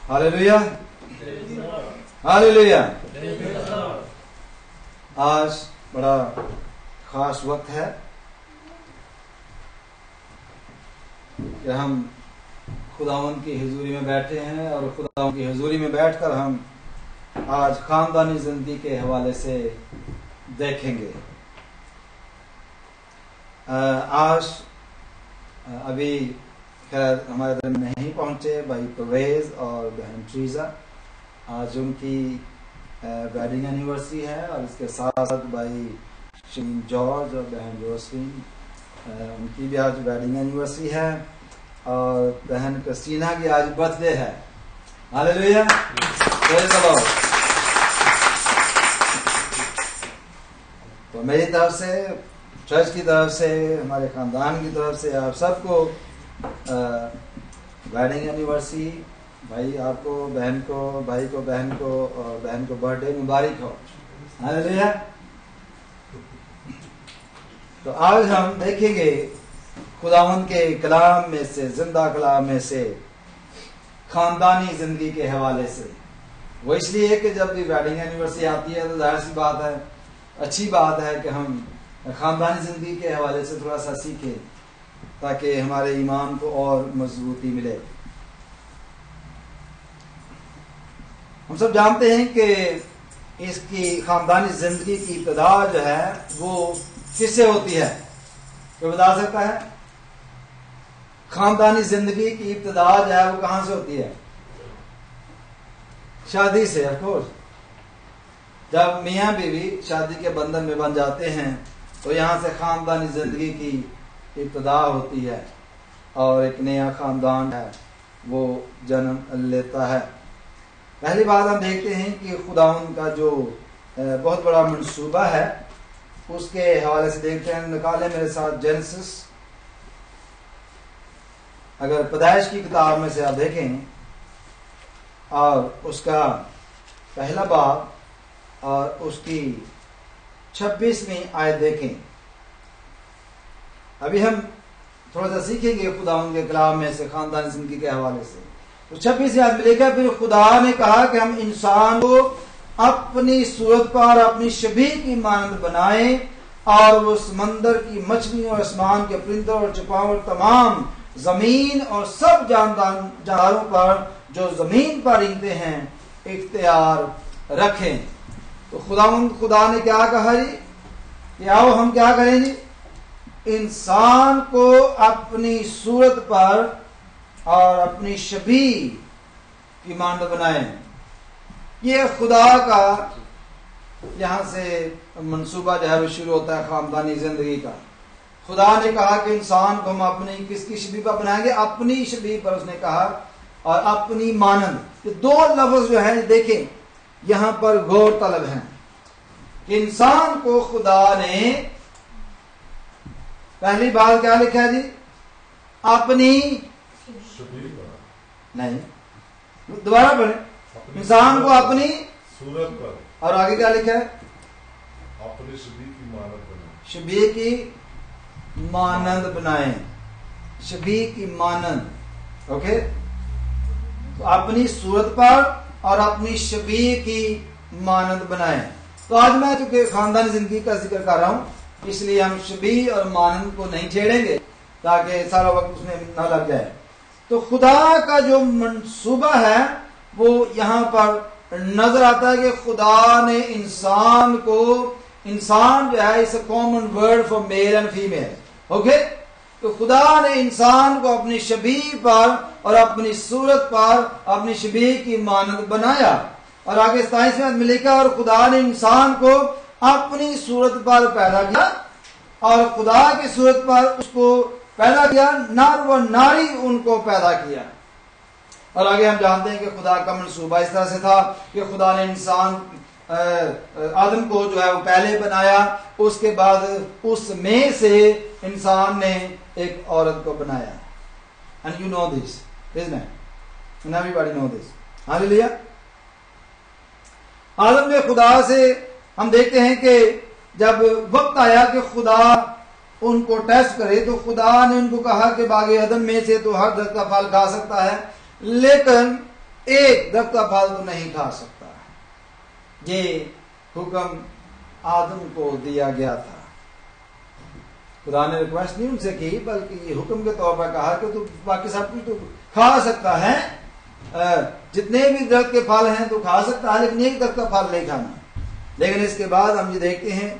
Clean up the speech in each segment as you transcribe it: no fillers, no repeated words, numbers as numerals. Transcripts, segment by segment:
Hallelujah, hallelujah. आज बड़ा खास वक्त है कि हम खुदावंद की हुजूरी में बैठे हैं और खुदावंद की हुजूरी में बैठकर हम आज खानदानी जिंदगी के हवाले से देखेंगे। आज अभी खैर हमारे दर में नहीं पहुंचे भाई परवेज और बहन ट्रीजा। आज उनकी वेडिंग एनिवर्सरी है और इसके साथ साथ भाई शीन जॉर्ज और बहन जोसफिन, उनकी भी आज वेडिंग एनिवर्सरी है और बहन क्रिस्टीना की आज बर्थडे है। Hallelujah, praise the Lord. तो मेरी तरफ से, चर्च की तरफ से, हमारे खानदान की तरफ से आप सबको वेडिंग एनिवर्सरी, भाई आपको, बहन को, भाई को, बहन को और बहन को बर्थडे मुबारक हो। हालेलुया। तो आज हम देखेंगे खुदावंद के कलाम में से, जिंदा कलाम में से, खानदानी जिंदगी के हवाले से। वो इसलिए कि जब भी वेडिंग एनिवर्सरी आती है तो जाहिर सी बात है, अच्छी बात है कि हम खानदानी जिंदगी के हवाले से थोड़ा सा सीखें ताकि हमारे ईमान को और मजबूती मिले। हम सब जानते हैं कि इसकी खानदानी जिंदगी की इब्तिदा जो है वो किससे होती है? कोई बता सकता है? खानदानी जिंदगी की इब्तिदा जो है वो कहां से होती है? शादी से, ऑफ कोर्स। जब मियां बीवी शादी के बंधन में बन जाते हैं तो यहां से खानदानी जिंदगी की इब्तिदा होती है और एक नया खानदान है वो जन्म लेता है। पहली बात हम देखते हैं कि खुदावंद का जो बहुत बड़ा मंसूबा है उसके हवाले से देखते हैं। निकाले मेरे साथ जेनेसिस, अगर पैदाइश की किताब में से आप देखें और उसका पहला बाब और उसकी 26वीं आयत देखें। अभी हम थोड़ा सा सीखेंगे खुदावंद के कलाम में से खानदानी जिंदगी के हवाले से। तो 26वीं आयत में लिखा, फिर खुदा ने कहा कि हम इंसान को अपनी सूरत पर अपनी शबीह की मानंद बनाएं और वो समंदर की मछलियों और आसमान के परिंदों और चुपावर तमाम जमीन और सब जानदारों पर जो जमीन पर रेंगते हैं इख्तियार रखें। तो खुदा ने क्या कहा जी कि आओ हम क्या करें जी? इंसान को अपनी सूरत पर और अपनी शबीह की मानद बनाएं। ये खुदा का यहां से मंसूबा जो है वो शुरू होता है खानदानी जिंदगी का। खुदा ने कहा कि इंसान को हम अपनी किसकी शबीह पर बनाएंगे? अपनी शबीह पर उसने कहा, और अपनी मानंद। ये दो लफ्ज जो है देखें यहां पर गौर तलब है। इंसान को खुदा ने पहली बात क्या लिखा है जी? अपनी नहीं, दोबारा पढ़े। इंसान को अपनी सूरत पर, और आगे क्या लिखा है? अपनी शबीह की मानद बनाए। शबीह की मानंद बनाए, शबीह की मानंद। ओके, तो अपनी सूरत पर और अपनी शबीह की मानंद बनाए। तो आज मैं चूंकि खानदानी जिंदगी का जिक्र कर रहा हूं इसलिए हम शबीह और मानंद को नहीं छेड़ेंगे ताकि सारा वक्त उसमें न लग जाए। तो खुदा का जो मंसूबा है वो यहां पर नजर आता है कि खुदा ने इंसान को, इंसान जो है इस common word for male and female. Okay, तो खुदा ने इंसान को अपनी शबीह पर और अपनी सूरत पर अपनी शबीह की मानद बनाया। और आगे 27वें में लिखा, और खुदा ने इंसान को अपनी सूरत पर पैदा किया और खुदा की सूरत पर उसको पैदा किया, नर व नारी उनको पैदा किया। और आगे हम जानते हैं कि खुदा का मंसूबा इस तरह से था कि खुदा ने इंसान आदम को जो है वो पहले बनाया, उसके बाद उसमें से इंसान ने एक औरत को बनाया। And you know this, isn't it? And everybody know this. Hallelujah. आदम ने खुदा से हम देखते हैं कि जब वक्त आया कि खुदा उनको टेस्ट करे तो खुदा ने उनको कहा कि बागे अदन में से तो हर दरख्त का फल खा सकता है, लेकिन एक दरख्त का फल तो नहीं खा सकता। ये हुक्म आदम को दिया गया था। खुदा ने रिक्वेस्ट नहीं उनसे की, बल्कि ये हुक्म के तौर पर कहा कि तू बाकी सब कुछ तो खा सकता है, जितने भी दरख्त के फल हैं तो खा सकता है, लेकिन एक दरख्त का फल नहीं खाना। लेकिन इसके बाद हम ये देखते हैं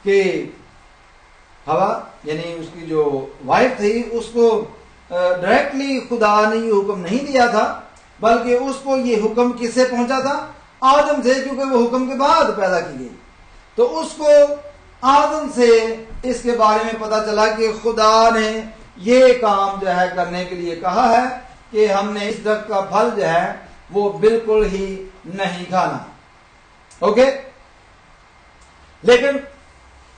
कि हवा यानी उसकी जो वाइफ थी, उसको डायरेक्टली खुदा ने ये हुक्म नहीं दिया था, बल्कि उसको ये हुक्म किससे पहुंचा था? आदम से, क्योंकि वो हुक्म के बाद पैदा की गई। तो उसको आदम से इसके बारे में पता चला कि खुदा ने ये काम जो है करने के लिए कहा है कि हमने इस दरख्त का फल जो है वो बिल्कुल ही नहीं खाना। ओके, लेकिन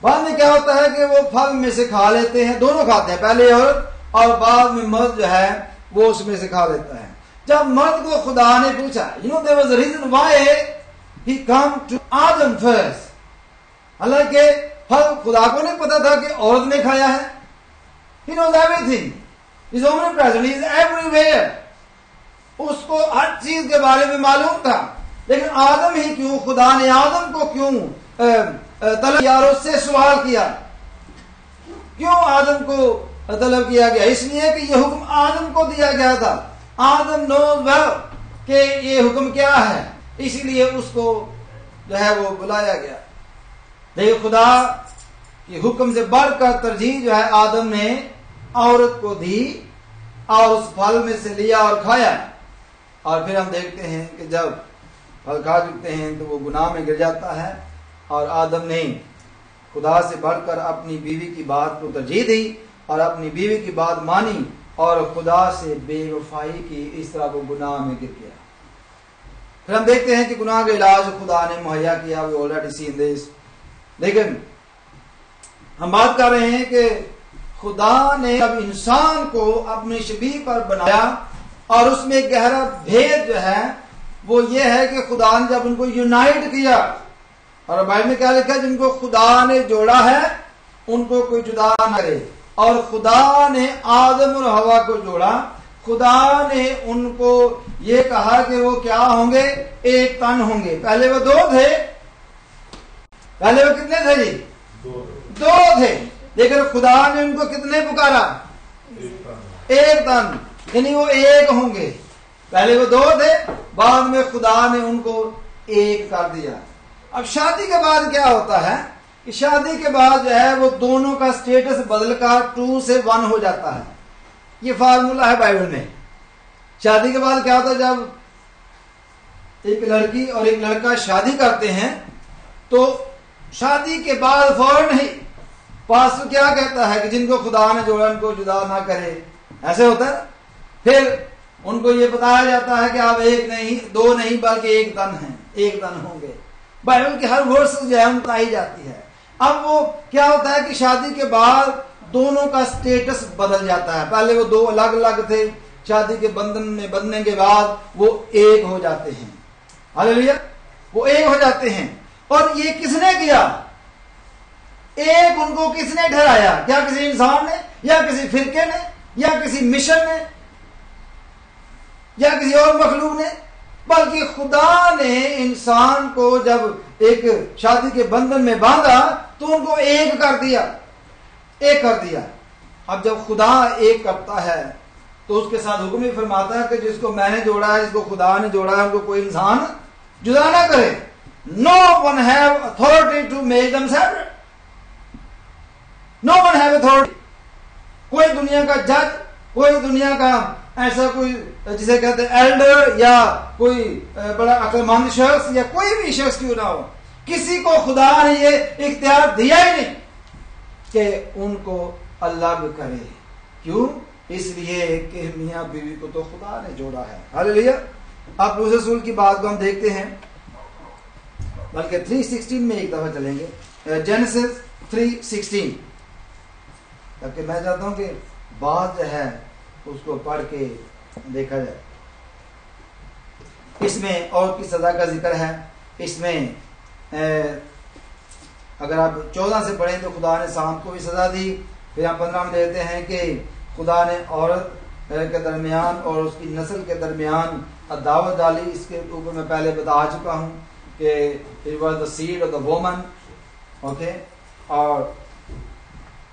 बाद में क्या होता है कि वो फल में से खा लेते हैं, दोनों खाते हैं, पहले औरत और बाद में मर्द जो है वो उसमें से खा लेता है। जब मर्द को खुदा ने पूछा, there was a reason why he come to Adam first, हालांकि फल खुदा को नहीं पता था कि औरत ने खाया है। He knows everything, is omnipresent, he is everywhere, उसको हर चीज के बारे में मालूम था। लेकिन आदम ही क्यों, खुदा ने आदम को क्यों तलब किया और उससे सवाल किया? क्यों आदम को तलब किया गया? इसलिए कि यह हुक्म आदम को दिया गया था। आदम नोज वेल कि ये हुक्म क्या है, इसीलिए उसको जो है वो बुलाया गया। देखिए, खुदा के हुक्म से बढ़कर तरजीह जो है आदम ने औरत को दी और उस फल में से लिया और खाया। और फिर हम देखते हैं कि जब फल खा चुकते हैं तो वो गुनाह में गिर जाता है और आदम ने खुदा से बढ़कर अपनी बीवी की बात को तरजीह दी और अपनी बीवी की बात मानी और खुदा से बेवफाई की, इस तरह वो गुनाह में गिर गया। फिर हम देखते हैं कि गुनाह का इलाज खुदा ने मुहैया किया, वी ऑलरेडी सीन दिस। लेकिन हम बात कर रहे हैं कि खुदा ने अब इंसान को अपनी शबीह पर बनाया और उसमें गहरा भेद जो है वो ये है कि खुदा ने जब उनको यूनाइट किया, और बाइबल में क्या लिखा है, जिनको खुदा ने जोड़ा है उनको कोई जुदा न करे। और खुदा ने आदम और हवा को जोड़ा, खुदा ने उनको ये कहा कि वो क्या होंगे, एक तन होंगे। पहले वो दो थे, पहले वो कितने थे जी? दो थे, लेकिन खुदा ने उनको कितने पुकारा? एक तन, यानी वो एक होंगे। पहले वो दो थे, बाद में खुदा ने उनको एक कर दिया। अब शादी के बाद क्या होता है कि शादी के बाद जो है वो दोनों का स्टेटस बदलकर 2 से 1 हो जाता है। ये फार्मूला है बाइबल में। शादी के बाद क्या होता है, जब एक लड़की और एक लड़का शादी करते हैं तो शादी के बाद फौरन ही पास्टर क्या कहता है कि जिनको खुदा ने जोड़ा उनको जुदा ना करे, ऐसे होता है। फिर उनको ये बताया जाता है कि आप एक नहीं, दो नहीं, बल्कि एक तन हैं, एक तन होंगे। बाइबल की हर वर्स जो है बताई जाती है। अब वो क्या होता है कि शादी के बाद दोनों का स्टेटस बदल जाता है। पहले वो दो अलग अलग थे, शादी के बंधन में बंधने के बाद वो एक हो जाते हैं। हालेलुया, वो एक हो जाते हैं। और ये किसने किया? एक उनको किसने ठहराया? क्या किसी इंसान ने, या किसी फिरके ने, या किसी मिशन ने, या किसी और मखलूक ने? बल्कि खुदा ने इंसान को जब एक शादी के बंधन में बांधा तो उनको एक कर दिया, एक कर दिया। अब जब खुदा एक करता है तो उसके साथ हुक्म भी फरमाता है कि जिसको मैंने जोड़ा है, जिसको खुदा ने जोड़ा है, उनको कोई इंसान जुदा ना करे। No one have authority to make them separate, no one have authority. कोई दुनिया का जज, कोई दुनिया का ऐसा कोई जिसे कहते हैं एल्डर, या कोई बड़ा अक्लमंद शख्स, या कोई भी शख्स क्यों ना हो, किसी को खुदा ने ये इख्तियार दिया ही नहीं कि उनको अलग करे। क्यों? इसलिए कि मियां बीवी को तो खुदा ने जोड़ा है। हालेलुया। अब पौलुस रसूल की बात को हम देखते हैं, बल्कि 3:16 में एक दफा चलेंगे, जेनेसिस 3:16, ताकि मैं चाहता हूं कि बात जो है उसको पढ़ के देखा जाए। इसमें और की सजा का जिक्र है। इसमें अगर आप 14 से पढ़ें तो खुदा ने शाम को भी सजा दी। फिर हम 15 में देखते हैं कि खुदा ने औरत के दरमियान और उसकी नस्ल के दरमियान दावत डाली, इसके ऊपर मैं पहले बता चुका हूं कि it was the seed of the woman, okay, और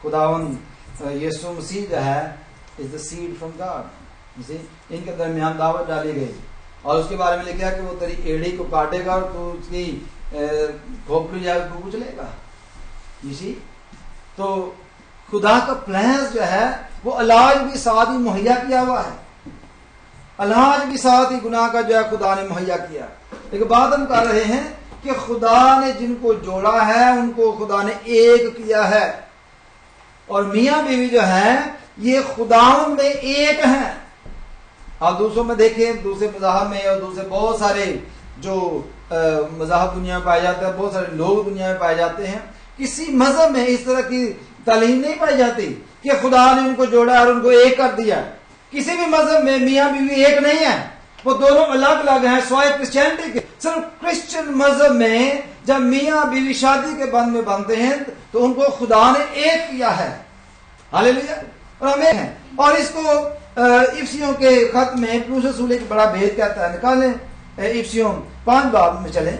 खुदावन यीशु मसीह जो है is the seed from God. इनके दरमियान दावत डाली गई और उसके बारे में लिखा कि वो तेरी एड़ी को काटेगा और तू उसकी खोपड़ी जाकर तू कुचलेगा। इसी तो खुदा का प्लान जो है वो इलाज भी साथ ही मुहैया किया हुआ है, इलाज भी साथ ही गुनाह का जो है खुदा ने मुहैया किया। लेकिन बात हम कर रहे हैं कि खुदा ने जिनको जोड़ा है उनको खुदा ने एक किया है, और मियां बीवी जो है ये खुदावन में एक हैं। आप दूसरों में देखें, दूसरे मज़ाहब में और दूसरे बहुत सारे जो मज़ाहब दुनिया में पाए जाते हैं, बहुत सारे लोग दुनिया में पाए जाते हैं, किसी मजहब में इस तरह की तालीम नहीं पाई जाती कि खुदा ने उनको जोड़ा और उनको एक कर दिया। किसी भी मजहब में मियां बीवी एक नहीं है, वो दोनों अलग अलग हैं, स्वाय क्रिश्चियनिटी के। सिर्फ क्रिश्चियन मजहब में जब मियां बीवी शादी के बंध में बनते हैं तो उनको खुदा ने एक किया है। हालेलुया। और हमें है, और इसको इफ्सियों के खत में पौलुस रसूल एक बड़ा भेद कहता है। निकालें इफ्सियों 5 बाब में चलें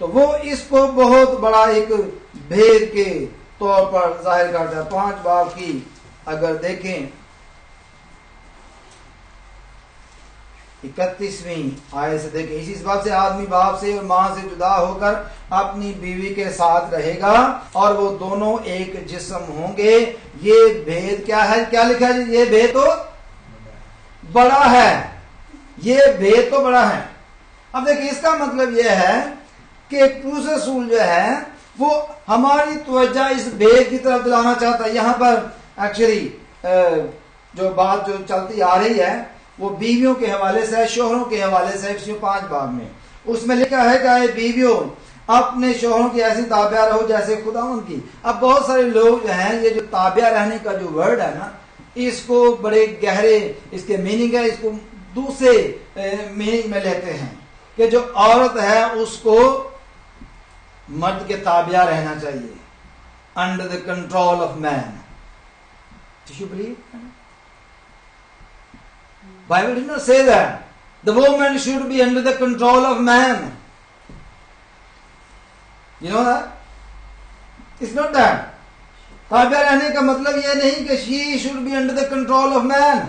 तो वो इसको बहुत बड़ा एक भेद के तौर पर जाहिर करता है। 5 बाब की अगर देखें 31वीं आयत से देखें, इसी बात से आदमी बाप से और मां से जुदा होकर अपनी बीवी के साथ रहेगा और वो दोनों एक जिस्म होंगे। ये भेद क्या है? क्या लिखा है? ये भेद तो बड़ा है, ये भेद तो बड़ा है। अब देखिए इसका मतलब यह है कि पौलुस रसूल जो है वो हमारी तवज्जो इस भेद की तरफ दिलाना चाहता है। यहां पर एक्चुअली जो बात जो चलती आ रही है वो बीवियों के हवाले से, शोहरों के हवाले से। 5 बाब में उसमें लिखा है कि बीवियों अपने शोहरों की ऐसी ताबिया रहो जैसे खुदावन की। अब बहुत सारे लोग जो हैं ये जो ताबिया रहने का जो वर्ड है ना, इसको बड़े गहरे इसके मीनिंग है, इसको दूसरे मीनिंग में लेते हैं कि जो औरत है उसको मर्द के ताबिया रहना चाहिए, under the control of man. Do you believe? Bible did not say that. The woman should be under the control of man. You know that? It's not that. Tabia रहने का मतलब यह नहीं कि she should be under the control of man.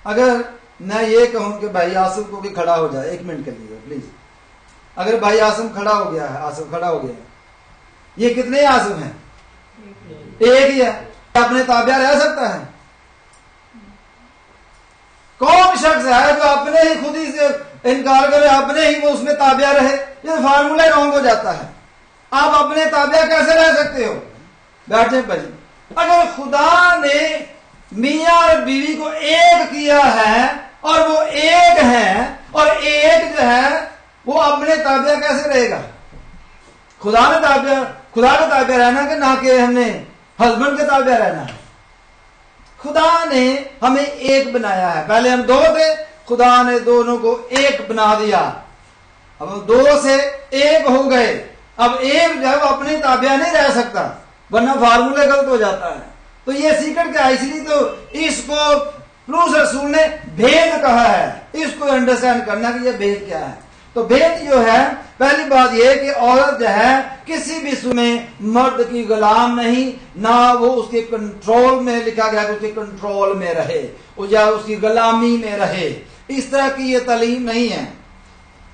अगर मैं ये कहूं कि भाई आसिम को भी खड़ा हो जाए 1 मिनट के लिए प्लीज। अगर भाई आसिम खड़ा हो गया है, आसिम खड़ा हो गया है, ये कितने आसिम हैं? एक ही है। अपने ताबिया रह सकता है? कौन शख्स है जो अपने ही खुद ही से इनकार करे, अपने ही वो उसमें ताबिया रहे? ये फार्मूला रॉन्ग हो जाता है। आप अपने ताबिया कैसे रह सकते हो? बैठ जाए भाई। अगर खुदा ने मियां और बीवी को एक किया है और वो एक है, और एक जो है वो अपने ताबिया कैसे रहेगा? खुदा का ताबिया रहना कि ना कि हमने हस्बैंड के ताबिया रहना है? खुदा ने हमें एक बनाया है। पहले हम 2 थे, खुदा ने दोनों को एक बना दिया। अब हम 2 से 1 हो गए। अब एक जो है वो अपने ताबिया नहीं रह सकता, वरना फार्मूला गलत हो जाता है। तो ये सीक्रेट क्या है? इसलिए तो इसको पौलुस रसूल ने भेद कहा है। इसको अंडरस्टैंड करना कि ये भेद क्या है। तो भेद जो है, पहली बात यह कि औरत जो है किसी भी में मर्द की गुलाम नहीं, ना वो उसके कंट्रोल में, लिखा गया कि उसके कंट्रोल में रहे या उसकी गुलामी में रहे। इस तरह की ये तालीम नहीं है।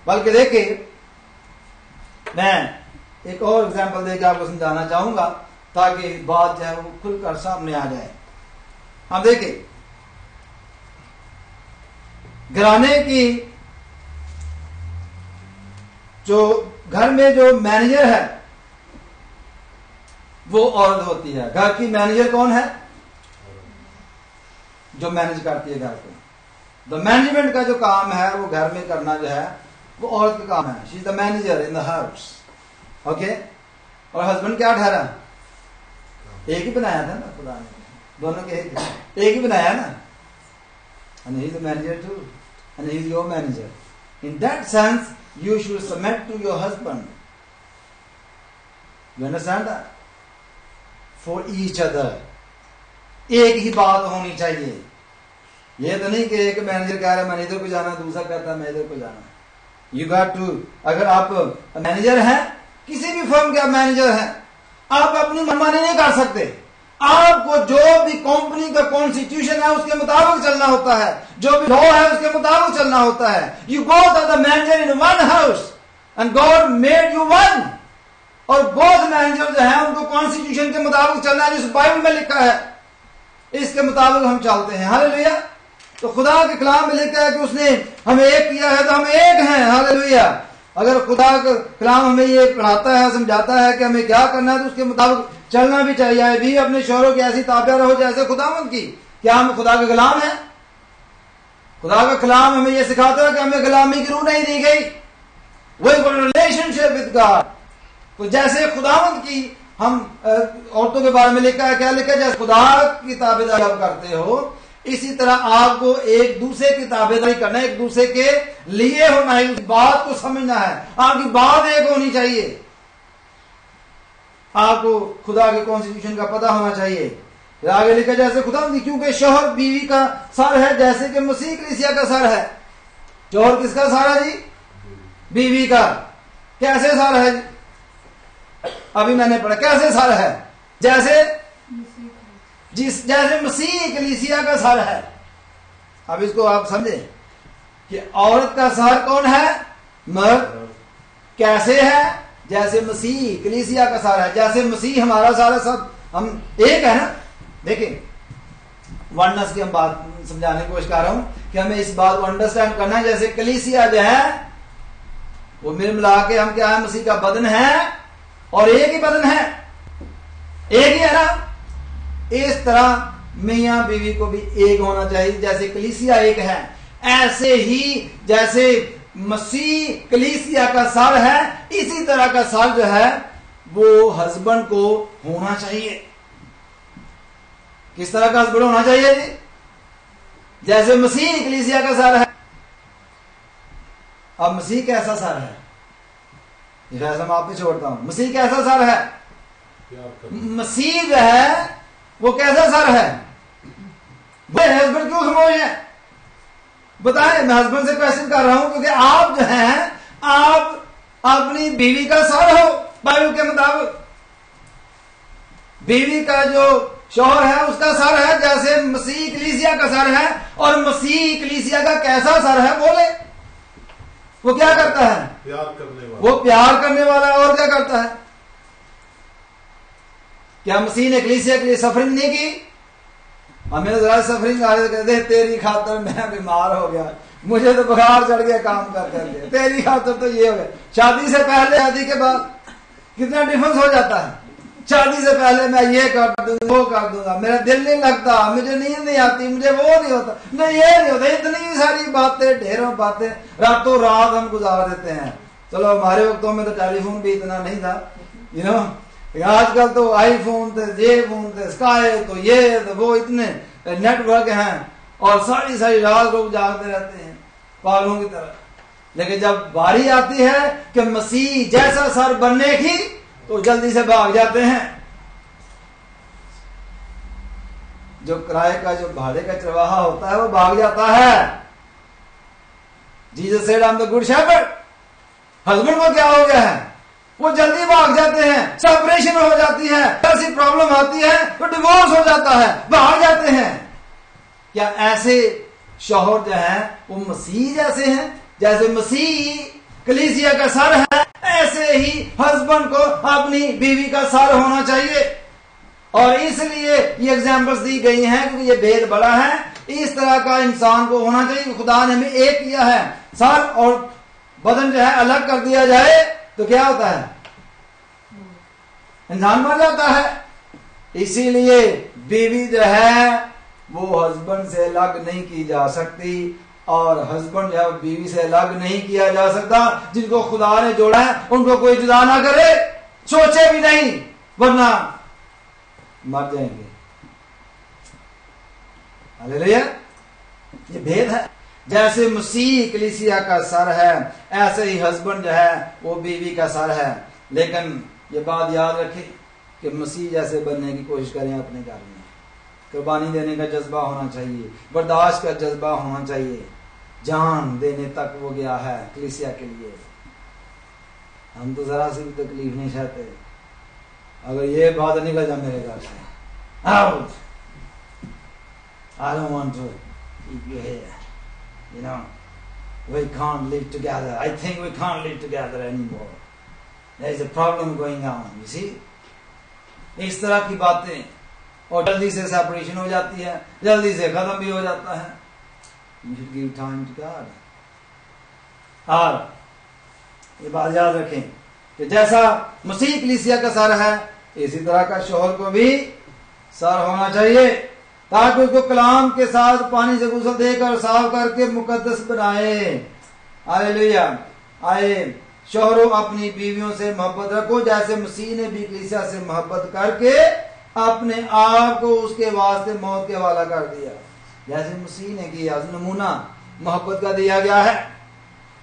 बल्कि देखिए मैं एक और एग्जांपल देकर आपको समझाना चाहूंगा ताकि बात जो है वो खुलकर सामने आ जाए। हम देखिए घराने की जो घर में जो मैनेजर है वो औरत होती है। घर की मैनेजर कौन है? जो मैनेज करती है घर को। द मैनेजमेंट का जो काम है वो घर में करना जो है वो औरत का काम है। She is the manager in the house. Okay. और हस्बैंड क्या ठहरा? एक ही बनाया था ना खुदा ने, दोनों के एक ही बनाया ना। And he is the manager too, and he is your manager. In that sense, you should submit to your husband. You understand that? For each other. एक ही बात होनी चाहिए। ये तो नहीं कि एक मैनेजर कह रहा है मैंने इधर को जाना, दूसरा कहता है मैं इधर को जाना। यू गॉट टू, अगर आप मैनेजर हैं, किसी भी फर्म के आप मैनेजर हैं, आप अपनी मनमानी नहीं कर सकते। आपको जो भी कंपनी का कॉन्स्टिट्यूशन है उसके मुताबिक चलना होता है, जो भी लॉ है उसके मुताबिक चलना होता है। You both are the manager in one house and God made you one. और बोथ मैनेजर जो है उनको कॉन्स्टिट्यूशन के मुताबिक चलना है, जिस बाइबल में लिखा है इसके मुताबिक हम चलते हैं। हालेलुया। तो खुदा के कलाम में लिखा है कि उसने हमें एक किया है तो हम एक हैं। हालेलुया। अगर खुदा का कलाम हमें ये पढ़ाता है, समझाता है कि हमें क्या करना है, तो उसके मुताबिक चलना भी चाहिए। भी अपने शोहरों की ऐसी ताबिया रहो जैसे खुदावंद की। क्या हम खुदा का कलाम है? खुदा का कलाम हमें यह सिखाता है कि हमें गुलामी की रूह नहीं दी गई, वही रिलेशनशिप विद गॉड। तो जैसे खुदावंद की हम औरतों के बारे में लिखा है, क्या लिखा है? जैसे खुदा की ताबेदारी आप करते हो, इसी तरह आपको एक दूसरे की ताबेदारी करना है, एक दूसरे के लिए होना है, उस बात को समझना है। आपकी बात एक होनी चाहिए। आपको खुदा के कॉन्स्टिट्यूशन का पता होना चाहिए। फिर आगे लिखा जैसे खुदा, क्योंकि शौहर बीवी का सर है, जैसे कि मसीह कलीसिया का सर है। शौहर किसका सर है जी? बीवी का। कैसे सर है? अभी मैंने पढ़ा कैसे सर है? जैसे मसीह कलीसिया का सर है। अब इसको आप समझे कि औरत का सर कौन है? मर्द। कैसे है? जैसे मसीह कलीसिया का सर है। जैसे मसीह हमारा सारा सब हम एक है ना। देखिए वननेस की हम बात समझाने की कोशिश कर रहा हूं कि हमें इस बात को अंडरस्टैंड करना है। जैसे कलीसिया जो है वो मिल मिला के हम क्या है? मसीह का बदन है और एक ही बदन है, एक ही है ना। इस तरह मियां बीवी को भी एक होना चाहिए। जैसे कलीसिया एक है, ऐसे ही जैसे मसीह कलीसिया का सर है, इसी तरह का सर जो है वो हस्बैंड को होना चाहिए। किस तरह का हस्बैंड होना चाहिए जी? जैसे मसीह कलीसिया का सर है। अब मसीह कैसा सर है? जैसा मैं आप पे छोड़ता हूं, मसीह कैसा सर है? मसीह जो है वो कैसा सर है? वो हस्बैंड क्यों खामोश है? बताएं। मैं हस्बैंड से क्वेश्चन कर रहा हूं क्योंकि आप जो हैं आप अपनी बीवी का सर हो बाइबल के मुताबिक। बीवी का जो शौहर है उसका सर है, जैसे मसीह कलीसिया का सर है। और मसीह कलीसिया का कैसा सर है? बोले। वो क्या करता है? प्यार करने वाला। वो प्यार करने वाला है। और क्या करता है? क्या मसीह ने कलीसिया के लिए सफरिंग नहीं की? हमें जरा सफरिंग आ रही, कहते तेरी खातर मैं बीमार हो गया, मुझे तो बुखार चढ़ गया काम कर करके, तेरी खातर तो ये हो गया। शादी से पहले शादी के बाद कितना डिफरेंस हो जाता है। शादी से पहले मैं ये कर दूंगा, वो कर दूंगा, मेरा दिल नहीं लगता, मुझे नींद नहीं आती, मुझे वो नहीं होता, नहीं ये नहीं होता। इतनी सारी बातें, ढेरों बातें रातों रात हम गुजार देते हैं। चलो हमारे वक्तों में तो टेलीफोन भी इतना नहीं था, यू नो। आजकल तो आईफोन थे, ये फोन थे, स्काई तो ये तो वो, इतने नेटवर्क हैं और सारी सारी रात लोग जागते रहते हैं पागलों की तरह। लेकिन जब बारी आती है कि मसीह जैसा सर बनने की, तो जल्दी से भाग जाते हैं। जो किराए का जो भाड़े का चरवाहा होता है वो भाग जाता है। Jesus said I am the good shepherd. Husband को क्या हो गया है? वो जल्दी भाग जाते हैं, सेपरेशन हो जाती है, ऐसी प्रॉब्लम आती है तो डिवोर्स हो जाता है, भाग जाते हैं। क्या ऐसे शौहर जो है वो मसीह जैसे हैं? जैसे मसीह कलीसिया का सर है, ऐसे ही हस्बैंड को अपनी बीवी का सर होना चाहिए। और इसलिए ये एग्जाम्पल्स दी गई हैं क्योंकि ये भेद बड़ा है। इस तरह का इंसान को होना चाहिए। खुदा ने हमें एक किया है, सर और बदन जो है अलग कर दिया जाए तो क्या होता है? इंसान मर जाता है। इसीलिए बीवी जो है वो हस्बैंड से अलग नहीं की जा सकती और हस्बैंड जो है बीवी से अलग नहीं किया जा सकता। जिनको खुदा ने जोड़ा है उनको कोई जुदा ना करे, सोचे भी नहीं, वरना मर जाएंगे। हालेलुया। ये भेद है। जैसे मसीह कलीसिया का सर है, ऐसे ही हस्बैंड जो है वो बीवी का सर है। लेकिन ये बात याद रखें कि मसीह जैसे बनने की कोशिश करें अपने घर में, कुर्बानी देने का जज्बा होना चाहिए, बर्दाश्त का जज्बा होना चाहिए। जान देने तक वो गया है कलीसिया के लिए। हम तो जरा सी भी तकलीफ नहीं चाहते। अगर ये बात निकल जाए मेरे घर से, out, I don't want to keep you here. You know, we can't live together. I think we can't live together anymore. There is a problem going on. You see? इस तरह की बातें, और जल्दी से सेपरेशन हो जाती है, जल्दी से खत्म भी हो जाता है। You should give time to God. और ये बात याद रखें कि जैसा मसीह कलीसिया का सर है, इसी तरह का शोहर को भी सर होना चाहिए, ताकि उसको कलाम के साथ पानी से गुस्ल देकर साफ करके मुकद्दस बनाए। हालेलुया। आए शोहरों, अपनी बीवियों से मोहब्बत रखो जैसे मसीह ने भी कलीसिया से मोहब्बत करके अपने आप को उसके वास्ते मौत के हवाला कर दिया, जैसे मसीह ने किया। नमूना मोहब्बत का दिया गया है।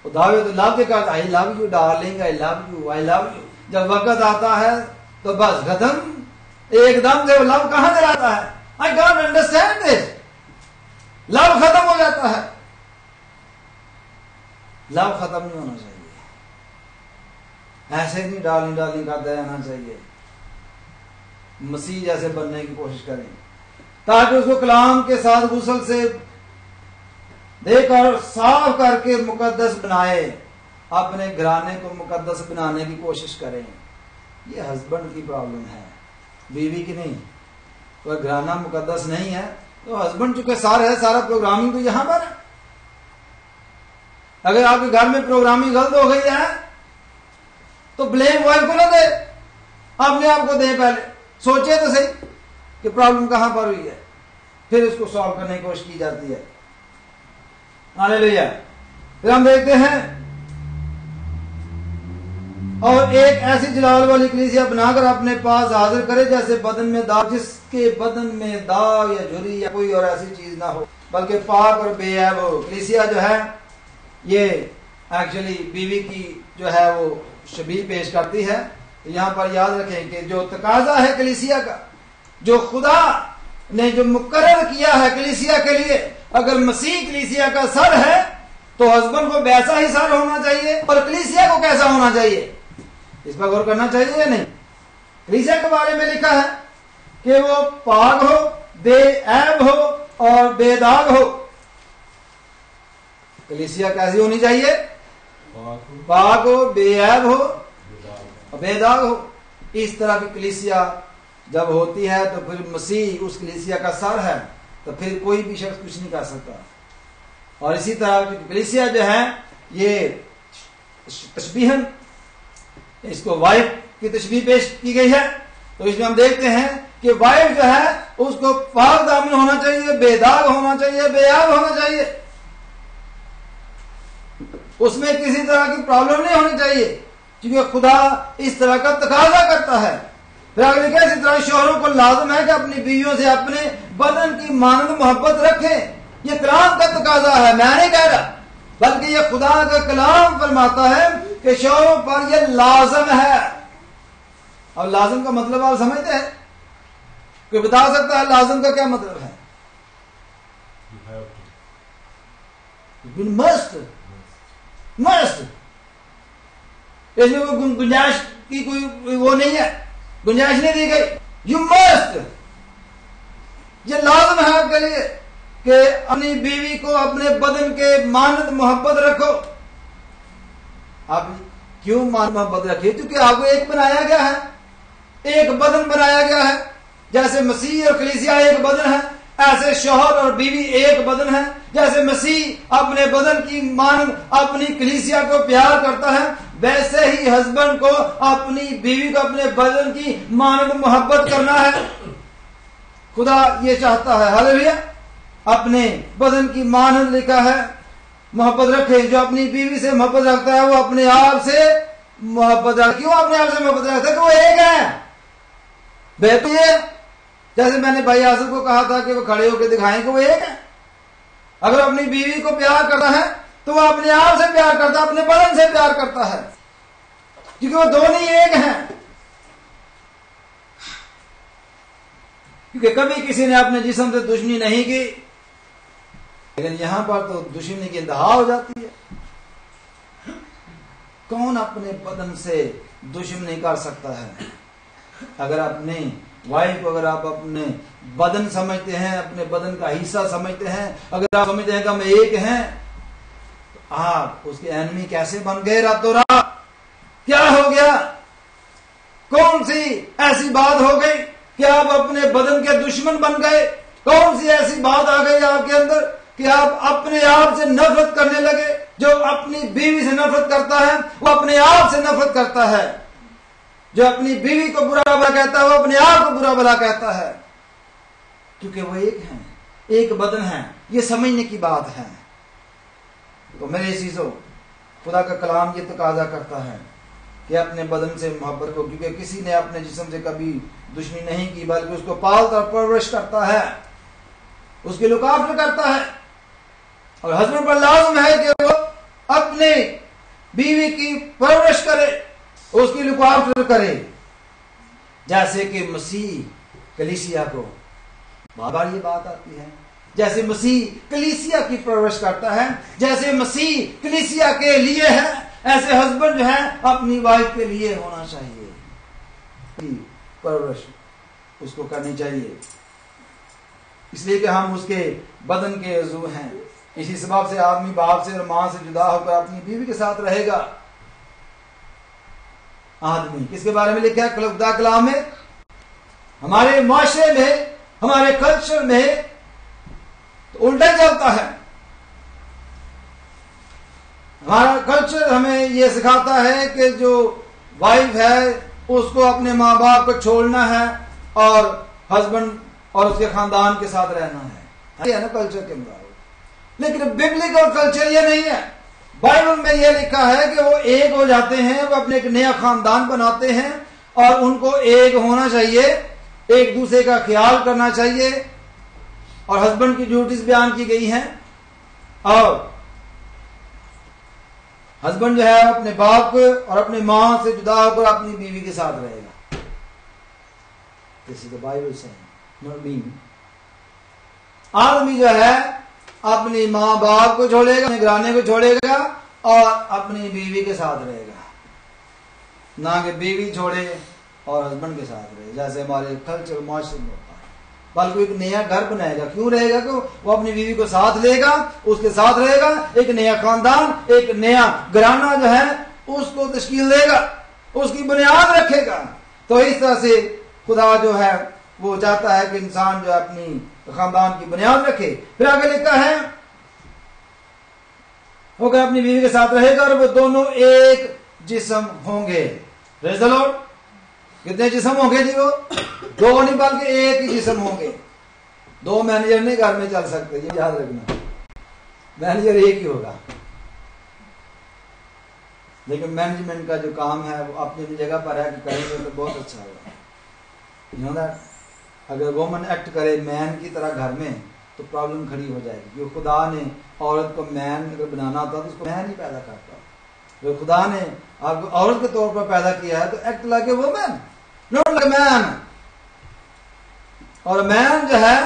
दाऊद लव के कहता, I love you darling, I love you, I love you. जब वक्त आता है तो बस खत्म, एकदम से वो लव कहां से आता है? I can't understand this. Love खत्म हो जाता है। लव खत्म नहीं होना चाहिए, ऐसे नहीं डार्लिंग डार्लिंग करते रहना चाहिए। मसीह जैसे बनने की कोशिश करें, ताकि उसको कलाम के साथ गुस्ल से देकर साफ करके मुकद्दस बनाए, अपने घराने को मुकद्दस बनाने की कोशिश करें। ये हस्बैंड की प्रॉब्लम है, बीवी की नहीं। तो घराना मुकद्दस नहीं है तो हस्बैंड चूंकि सार है, सारा प्रोग्रामिंग तो यहां पर है। अगर आपके घर में प्रोग्रामिंग गलत हो गई है तो ब्लेम वाइफ को ना दे, अपने आप को दे। पहले सोचे तो सही कि प्रॉब्लम कहां पर हुई है, फिर उसको सॉल्व करने की कोशिश की जाती है। हालेलुया। फिर हम देखते हैं, और एक ऐसी जलाल वाली कलीसिया बनाकर अपने पास हाजिर करे जैसे बदन में दाग, जिसके बदन में दाग या झुर्री या कोई और ऐसी चीज ना हो, बल्कि पाक और बेऐब हो। कलीसिया जो है ये एक्चुअली बीवी की जो है वो शबीह पेश करती है। तो यहाँ पर याद रखें कि जो तकाजा है कलीसिया का, जो खुदा ने जो मुकर्रर किया है कलीसिया के लिए, अगर मसीह कलीसिया का सर है तो हस्बैंड को वैसा ही सर होना चाहिए, और कलीसिया को कैसा होना चाहिए इस पर गौर करना चाहिए या नहीं। कलीसिया के बारे में लिखा है कि वो पाक हो, बेऐब हो और बेदाग हो। कलीसिया कैसी होनी चाहिए? पाक हो, बेऐब हो और बेदाग हो। इस तरह की कलीसिया जब होती है तो फिर मसीह उस कलीसिया का सर है, तो फिर कोई भी शख्स कुछ नहीं कर सकता। और इसी तरह की कलीसिया जो है ये तशबीहन, इसको वाइफ की तशबीह पेश की गई है। तो इसमें हम देखते हैं कि वाइफ जो है उसको पाक दामन होना चाहिए, बेदाग होना चाहिए, बेयाब होना चाहिए, उसमें किसी तरह की प्रॉब्लम नहीं होनी चाहिए, क्योंकि खुदा इस तरह का तकाजा करता है। फिर आगे लिखा है, इसी तरह शोहरों को लाजम है कि अपनी बीवियों से अपने बदन की मानद मोहब्बत रखें। ये कलाम का तकाजा है, मैं नहीं कह रहा, बल्कि ये खुदा का कलाम फरमाता है कि शोहरों पर यह लाजम है। अब लाजम का मतलब आप समझते हैं? कोई बता सकता है लाजम का क्या मतलब है? मस्ट, मस्ट, इसमें कोई गुंजाइश की कोई वो नहीं है, गुंजाइश नहीं दी गई। यू मस्ट, ये लाजम है आपके लिए कि अपनी बीवी को अपने बदन के मानद मोहब्बत रखो। आप क्यों मान मोहब्बत रखिए? क्योंकि आपको एक बनाया गया है, एक बदन बनाया गया है। जैसे मसीह और कलीसिया एक बदन है, ऐसे शौहर और बीवी एक बदन है। जैसे मसीह अपने बदन की मानद अपनी कलीसिया को प्यार करता है, वैसे ही हस्बैंड को अपनी बीवी को अपने बदन की मानद मोहब्बत करना है। खुदा ये चाहता है। हालेलुया। अपने बदन की मानद लिखा है मोहब्बत रखे। जो अपनी बीवी से मोहब्बत रखता है वो अपने आप से मोहब्बत रखता है। क्यों अपने आप से मोहब्बत रखता है? कि वो एक है। बेहतर जैसे मैंने भाई आसिफ को कहा था कि वो खड़े होकर दिखाएं कि वो एक है। अगर अपनी बीवी को प्यार करता है तो वो अपने आप से प्यार करता है, अपने बदन से प्यार करता है, क्योंकि वो दोनों ही एक हैं। क्योंकि कभी किसी ने अपने जिस्म से दुश्मनी नहीं की, लेकिन यहां पर तो दुश्मनी की इंतहा हो जाती है। कौन अपने बदन से दुश्मनी कर सकता है? अगर अपने वाइफ को अगर आप अपने बदन समझते हैं, अपने बदन का हिस्सा समझते हैं, अगर आप समझते हैं कि हम एक हैं, तो आप उसके एनिमी कैसे बन गए रातों रात? क्या हो गया? कौन सी ऐसी बात हो गई कि आप अपने बदन के दुश्मन बन गए? कौन सी ऐसी बात आ गई आपके अंदर कि आप अपने आप से नफरत करने लगे? जो अपनी बीवी से नफरत करता है वो अपने आप से नफरत करता है। जो अपनी बीवी को बुरा भला कहता है वो अपने आप को बुरा भला कहता है, क्योंकि वो एक हैं, एक बदन है। ये समझने की बात है। तो मेरे चीजों, खुदा का कलाम ये तकाजा करता है कि अपने बदन से मोहब्बत को, क्योंकि किसी ने अपने जिस्म से कभी दुश्मनी नहीं की, बल्कि उसको पालता और परवरिश करता है, उसकी लुक आफ्टर करता है। और हस्बैंड पर लाज़िम है कि वो अपने बीवी की परवरिश करे, उसकी लुक आफ्टर करे, जैसे कि मसीह कलीसिया को, बार बार ये बात आती है, जैसे मसीह कलीसिया की परवरिश करता है, जैसे मसीह कलीसिया के लिए है, ऐसे हस्बैंड जो है अपनी वाइफ के लिए होना चाहिए, परवरिश उसको करनी चाहिए, इसलिए कि हम उसके बदन के अज़ू हैं। इसी सबब से आदमी बाप से और मां से जुदा होकर अपनी बीवी के साथ रहेगा। आदमी किसके बारे में लिखा है खुदा कलाम में? हमारे माशरे में, हमारे कल्चर में तो उल्टा चलता है। हमारा कल्चर हमें यह सिखाता है कि जो वाइफ है उसको अपने माँ बाप को छोड़ना है और हस्बैंड और उसके खानदान के साथ रहना है ना कल्चर के मुताबिक। लेकिन बिब्लिकल कल्चर ये नहीं है। बाइबल में यह लिखा है कि वो एक हो जाते हैं, वो अपने एक नया खानदान बनाते हैं और उनको एक होना चाहिए, एक दूसरे का ख्याल करना चाहिए, और हस्बैंड की ड्यूटीज बयान की गई हैं। और हस्बैंड जो है अपने बाप को और अपनी मां से जुदा होकर अपनी बीवी के साथ रहेगा। This is the Bible saying, not me. आदमी जो है अपनी माँ बाप को छोड़ेगा, अपने घराने को छोड़ेगा और अपनी बीवी के साथ रहेगा, ना कि बीवी छोड़े और हस्बैंड के साथ रहे, जैसे हमारे कल्चर माशरे में होता है। बल्कि एक नया घर बनाएगा। क्यों रहेगा? कि वो अपनी बीवी को साथ लेगा, उसके साथ रहेगा, एक नया खानदान, एक नया घराना जो है उसको तश्कील देगा, उसकी बुनियाद रखेगा। तो इस तरह से खुदा जो है वो चाहता है कि इंसान जो अपनी खानदान की बुनियाद रखे। फिर आगे लिखा है वो अपनी बीवी के साथ रहेगा और वो दोनों एक जिस्म होंगे। Praise the Lord. कितने जिस्म होंगे जी? वो दो नहीं बल्कि एक ही जिस्म होंगे। दो मैनेजर नहीं घर में चल सकते, ये याद रखना। मैनेजर एक ही होगा, लेकिन मैनेजमेंट का जो काम है वो अपनी जगह पर है कि करेंगे तो बहुत अच्छा होगा। You know that? अगर वुमन एक्ट करे मैन की तरह घर में तो प्रॉब्लम खड़ी हो जाएगी, क्योंकि खुदा ने औरत को मैन अगर बनाना होता तो उसको मैन ही पैदा करता। तो खुदा ने आपको औरत के तौर पर पैदा किया है तो act like a woman, not like man. और मैन जो है,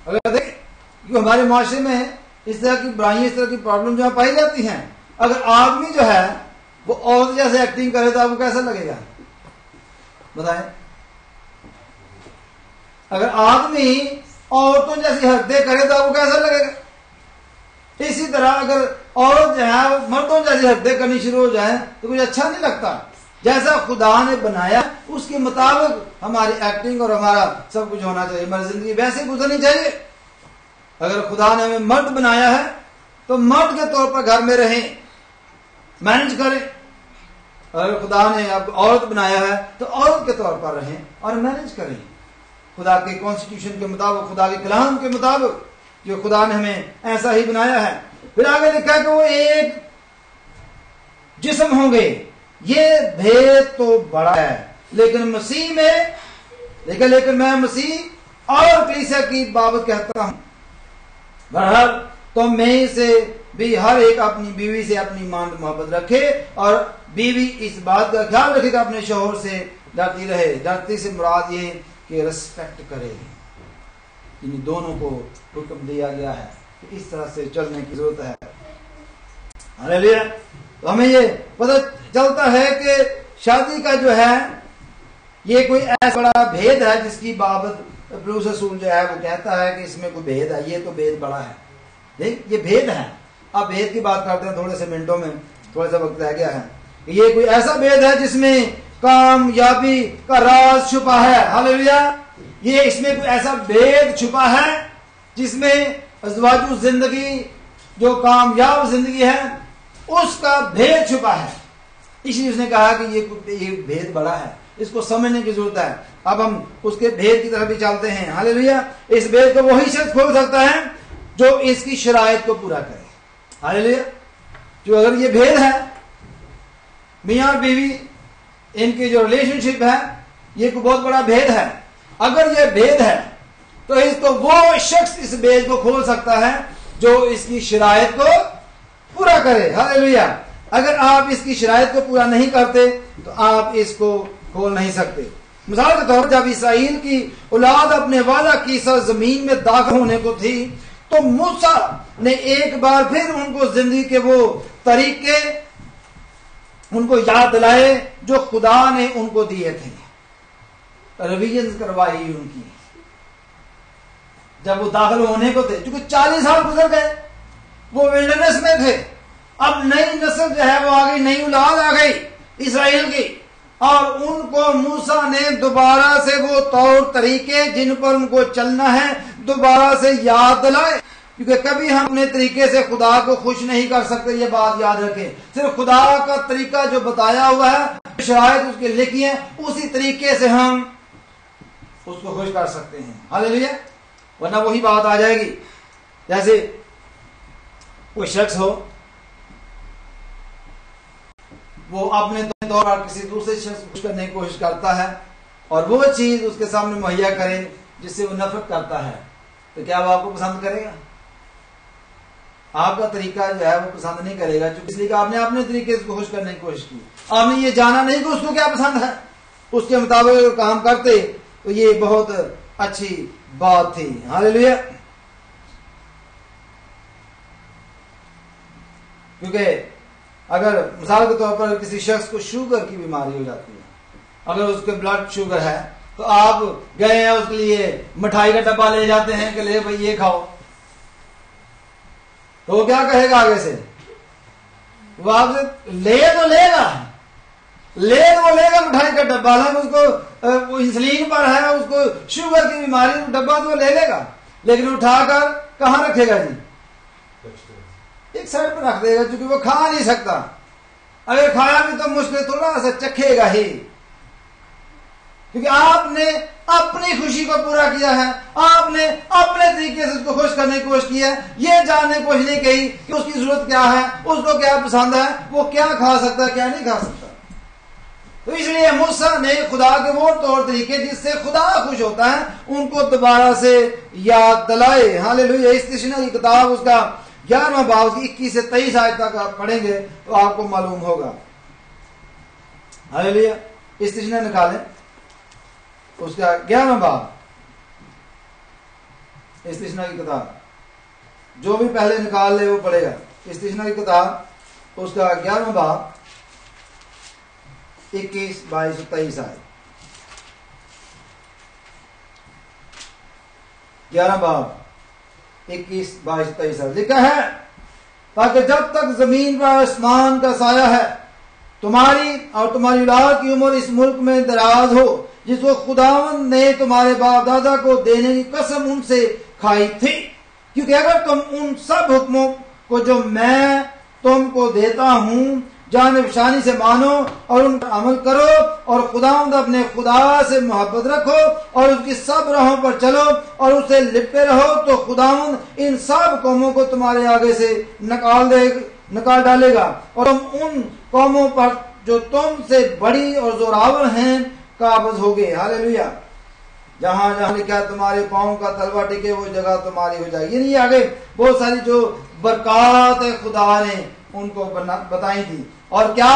अगर देख क्योंकि हमारे माशरे में इस तरह की बुराइयां, इस तरह की प्रॉब्लम जो पाई जाती हैं, अगर आदमी जो है वो औरत जैसे एक्टिंग करे तो आपको कैसा लगेगा बताएं? अगर आदमी औरतों जैसी हरकतें करे तो आपको कैसा लगेगा? इसी तरह अगर औरत जो है वो मर्दों जैसी हरकतें करनी शुरू हो जाए तो कुछ अच्छा नहीं लगता। जैसा खुदा ने बनाया उसके मुताबिक हमारी एक्टिंग और हमारा सब कुछ होना चाहिए, हमारी जिंदगी वैसे गुजरनी चाहिए। अगर खुदा ने हमें मर्द बनाया है तो मर्द के तौर पर घर में रहें, मैनेज करें। अगर खुदा ने आपको औरत बनाया है तो औरत के तौर पर रहें और मैनेज करें, खुदा के कॉन्स्टिट्यूशन के मुताबिक, खुदा के कलाम के मुताबिक, जो खुदा ने हमें ऐसा ही बनाया है। फिर आगे लिखा है कि वो एक जिस्म होंगे। ये भेद तो बड़ा है, लेकिन मसीह में लेकिन मैं मसीह और कलीसिया की बाबत कहता हूं। बहरहाल तो में से भी हर एक अपनी बीवी से अपनी मान मोहब्बत रखे और बीवी इस बात का ख्याल रखेगा अपने शौहर से डरती रहे। डरती से मुराद ये कि रिस्पेक्ट करे। इन दोनों को हुक्म दिया गया है कि इस तरह से चलने की जरूरत है। हालेलुया। तो हमें ये पता चलता है कि शादी का जो है ये कोई ऐसा बड़ा भेद है जिसकी बाबत पौलुस रसूल जो है वो कहता है कि इसमें कोई भेद है। ये तो भेद बड़ा है, देख ये भेद है। अब भेद की बात करते हैं थोड़े से मिनटों में, थोड़ा सा वक्त रह गया है। ये कोई ऐसा भेद है जिसमें कामयाबी का राज छुपा है। हालेलुया। ये इसमें कोई ऐसा भेद छुपा है जिसमें अज़वाजु जिंदगी जो कामयाब जिंदगी है उसका भेद छुपा है। इसलिए उसने कहा कि ये भेद बड़ा है, इसको समझने की जरूरत है। अब हम उसके भेद की तरफ भी चलते हैं। हालेलुया। इस भेद को वही शख्स खोल सकता है जो इसकी शराइत को पूरा करे। हालेलुया। जो अगर ये भेद है मियां और बीवी इनकी जो रिलेशनशिप है ये कोई बहुत बड़ा भेद है। अगर ये भेद है तो इसको वो शख्स इस भेद को खोल सकता है जो इसकी शराइत को पूरा करे। हालेलुया। अगर आप इसकी शराइत को पूरा नहीं करते तो आप इसको खोल नहीं सकते। मिसाल के तौर पर जब इसराइल की औलाद अपने वादा की सरजमीन में दाखिल होने को थी तो मूसा ने एक बार फिर उनको जिंदगी के वो तरीके उनको याद दिलाए जो खुदा ने उनको दिए थे। रिवीजन करवाई उनकी जब वो दाखिल होने को थे, क्योंकि 40 साल गुजर गए, वो विल्डरनेस में थे। अब नई नस्ल जो है वो आ गई, नई औलाद आ गई इसराइल की, और उनको मूसा ने दोबारा से वो तौर तरीके जिन पर उनको चलना है दोबारा से याद दिलाए। क्योंकि कभी हम अपने तरीके से खुदा को खुश नहीं कर सकते, ये बात याद रखें। सिर्फ खुदा का तरीका जो बताया हुआ है, शरायत उसके लिखी है, उसी तरीके से हम उसको खुश कर सकते हैं। हालेलुया। वरना वही बात आ जाएगी जैसे कोई शख्स हो वो अपने तौर पर किसी दूसरे शख्स को खुश करने की कोशिश करता है और वो चीज उसके सामने मुहैया करें जिससे वो नफरत करता है, तो क्या वो आपको पसंद करेगा? आपका तरीका जो है वो पसंद नहीं करेगा, इसलिए कि आपने अपने तरीके से खुश करने की कोशिश की। आपने ये जाना नहीं कि उसको क्या पसंद है, उसके मुताबिक काम करते तो ये बहुत अच्छी बात थी। हालेलुया। क्योंकि अगर मिसाल के तौर पर किसी शख्स को शुगर की बीमारी हो जाती है, अगर उसके ब्लड शुगर है तो आप गए हैं उसके लिए मिठाई का डब्बा ले जाते हैं कि ले भाई ये खाओ, तो वो क्या कहेगा आगे से? वो आपसे ले तो लेगा मिठाई का डब्बा, उसको वो इंसुलिन पर है, उसको शुगर की बीमारी, डब्बा तो ले लेगा, लेकिन उठाकर कहां रखेगा जी? एक साइड पर रख देगा, क्योंकि वो खा नहीं सकता। अगर खाया भी तो मुश्किल थोड़ा सा चखेगा ही, क्योंकि आपने अपनी खुशी को पूरा किया है, आपने अपने तरीके से उसको खुश करने की कोशिश की है, ये जानने की कोशिश नहीं की कि उसकी जरूरत क्या है, उसको क्या पसंद है, वो क्या खा सकता है क्या नहीं खा सकता। तो इसलिए मूसा ने खुदा के वो तौर तरीके जिससे खुदा खुश होता है उनको दोबारा से याद दिलाए। हालेलुया। इस्तिशना की किताब उसका 11वां बाब 21 से 23 आयत तक आप पढ़ेंगे तो आपको मालूम होगा। हालेलुया। इस्तिशना निकालें उसका 11वां बाब, इस्तिशना की किताब, जो भी पहले निकाल ले वो पढ़ेगा। इस्तिशना की किताब उसका 11वां बाब 21, 22, 23 आए। 11 बाब 21, 22, 23 आए लिखा है, ताकि जब तक जमीन पर आसमान का साया है तुम्हारी और तुम्हारी औलाद की उम्र इस मुल्क में दराज हो जिसको खुदावंद ने तुम्हारे बाप दादा को देने की कसम उनसे खाई थी। क्योंकि अगर तुम उन सब हुक्मों को जो मैं तुमको देता हूं जान पहचानी से मानो और उन पर अमल करो और खुदावंद अपने खुदा से मोहब्बत रखो और उसकी सब राहों पर चलो और उससे लिपटे रहो, तो खुदावंद इन सब कौमों को तुम्हारे आगे से निकाल डालेगा और तुम उन कौमों पर जो तुमसे बड़ी और जोरावर हैं काबज होगे। हालेलुया। जहां जहां लिखा तुम्हारे पांव का तलवा टिके वो जगह तुम्हारी हो जाएगी। नहीं आगे बहुत सारी जो बरकत है खुदा ने उनको बताई थी। और क्या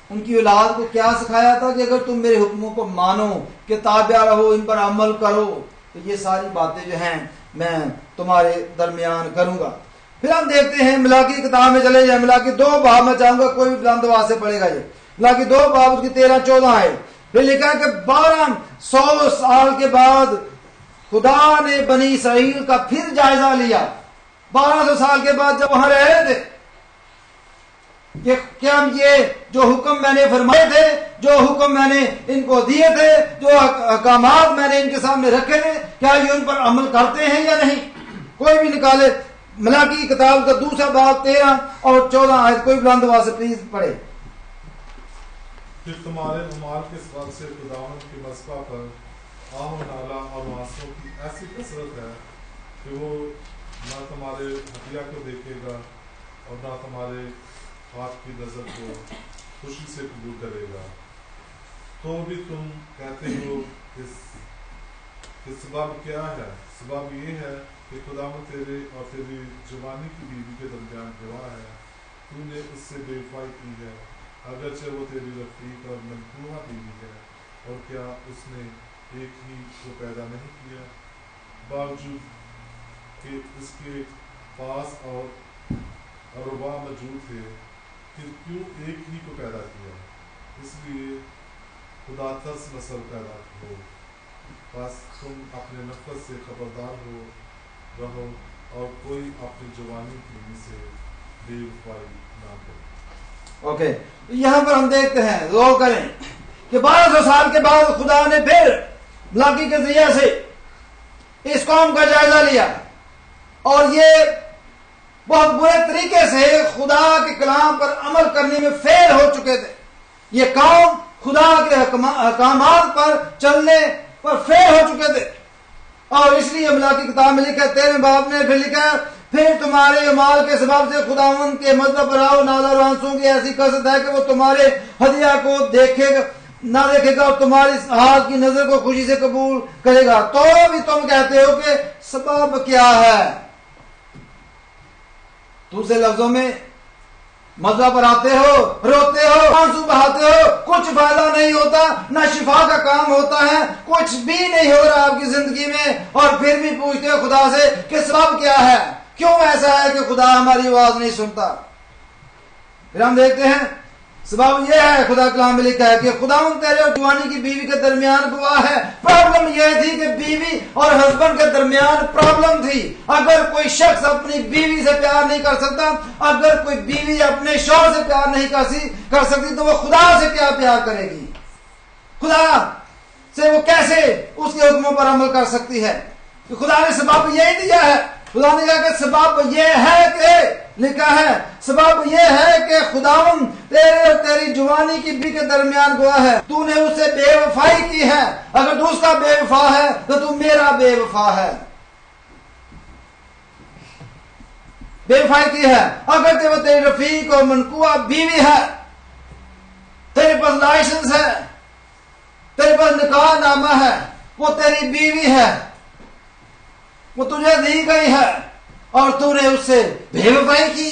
उनकी औलाद को क्या सिखाया था कि अगर तुम मेरे हुक्मों को मानो, कि ताबिया रहो, इन पर अमल करो, तो ये सारी बातें जो हैं मैं तुम्हारे दरमियान करूंगा। फिर हम देखते हैं मिलाकी किताब में चले जाए, मिलाकी 2 बाब में चाहूंगा कोई भी बुलंद आवाज से पढ़ेगा ये, मिलाकी 2 बाब उसकी 13-14 है। फिर लिखा है कि 1200 साल के बाद खुदा ने बनी इसराइल का फिर जायजा लिया। 1200 साल के बाद जब वहां रह रहे थे कि क्या ये जो हुक्म मैंने फरमाए थे, जो हुक्म मैंने इनको दिए थे, जो अहकामात मैंने इनके सामने रखे थे, क्या ये उन पर अमल करते हैं या नहीं? कोई भी निकाले मिलाकी की किताब का 2 बाब 13 और 14 आयत, कोई बुलंद आवाज से प्लीज पढ़े। फिर तुम्हारे उमाल के सबब से खुदावंद की मस्बा पर आहो नाला और आंसुओं की ऐसी कसरत है कि वो ना तुम्हारे हदिया को देखेगा और ना तुम्हारे हाथ की नजर को खुशी से कबूल करेगा। तो भी तुम कहते हो कि सबब क्या है? सबब ये है कि खुदावंद तेरे और तेरी जवानी की बीवी के दरमियान गवाह है, तूने उससे बेवफाई की है, अगरचे वो तेरी रफीक और मनकूहा बीवी है, और क्या उसने एक ही को पैदा नहीं किया, बावजूद कि उसके पास और अरबा मौजूद थे, फिर क्यों एक ही को पैदा किया? इसलिए खुदा तरस नस्ल पैदा हो, बस तुम अपने नफरत से खबरदार हो रहो और कोई अपनी जवानी की से बेवफाई ना करे। ओके, यहाँ पर हम देखते हैं गौर करें कि 1200 साल के बाद खुदा ने फिर मिलाकी के जरिए से इस कौम का जायजा लिया और ये बहुत बुरे तरीके से खुदा के कलाम पर अमल करने में फेल हो चुके थे। ये कौम खुदा के अहकामात पर चलने पर फेल हो चुके थे और इसलिए मिलाकी किताब में लिखा है 13 बाब में फिर लिखा है, फिर तुम्हारे माल के सबब से खुदावंद के मतलब पर आओ नाला और आंसुओं की ऐसी कसरत है कि वो तुम्हारे हदिया को देखेगा ना देखेगा और तुम्हारी हाथ की नजर को खुशी से कबूल करेगा। तो भी तुम कहते हो कि सबब क्या है? दूसरे लफ्जों में मज़ा पर आते हो, रोते हो, आंसू बहाते हो, कुछ फायदा नहीं होता, ना शिफा का काम होता है, कुछ भी नहीं हो रहा आपकी जिंदगी में, और फिर भी पूछते हो खुदा से कि सबब क्या है? क्यों ऐसा है कि खुदा हमारी आवाज नहीं सुनता? फिर हम देखते हैं सबब यह है, खुदा कलाम में लिखा है कि खुदावंद तेरे और जवानी की बीवी के दरमियान गवाह है। प्रॉब्लम यह थी कि बीवी और हस्बैंड के दरमियान प्रॉब्लम थी। अगर कोई शख्स अपनी बीवी से प्यार नहीं कर सकता, अगर कोई बीवी अपने शौहर से प्यार नहीं कर सकती, तो वो खुदा से क्या प्यार करेगी? खुदा से वो कैसे उसके हुक्मों पर अमल कर सकती है? तो खुदा ने सबब यही दिया है। खुदा ने कहा कि सबब यह है कि लिखा है, सबब यह है कि खुदावंद तेरे और तेरी जवानी की बीवी के दरमियान गवाह है, तूने उससे बेवफाई की है। अगर तू उसका बेवफा है तो तू मेरा बेवफा है, बेवफाई की है। अगर ते वो तेरी रफीक और मनकुआ बीवी है, तेरे पास लाइसेंस है, तेरे पास निकाह नामा है, वो तेरी बीवी है, वो तुझे दी गई है और तूने उससे बेवफाई की,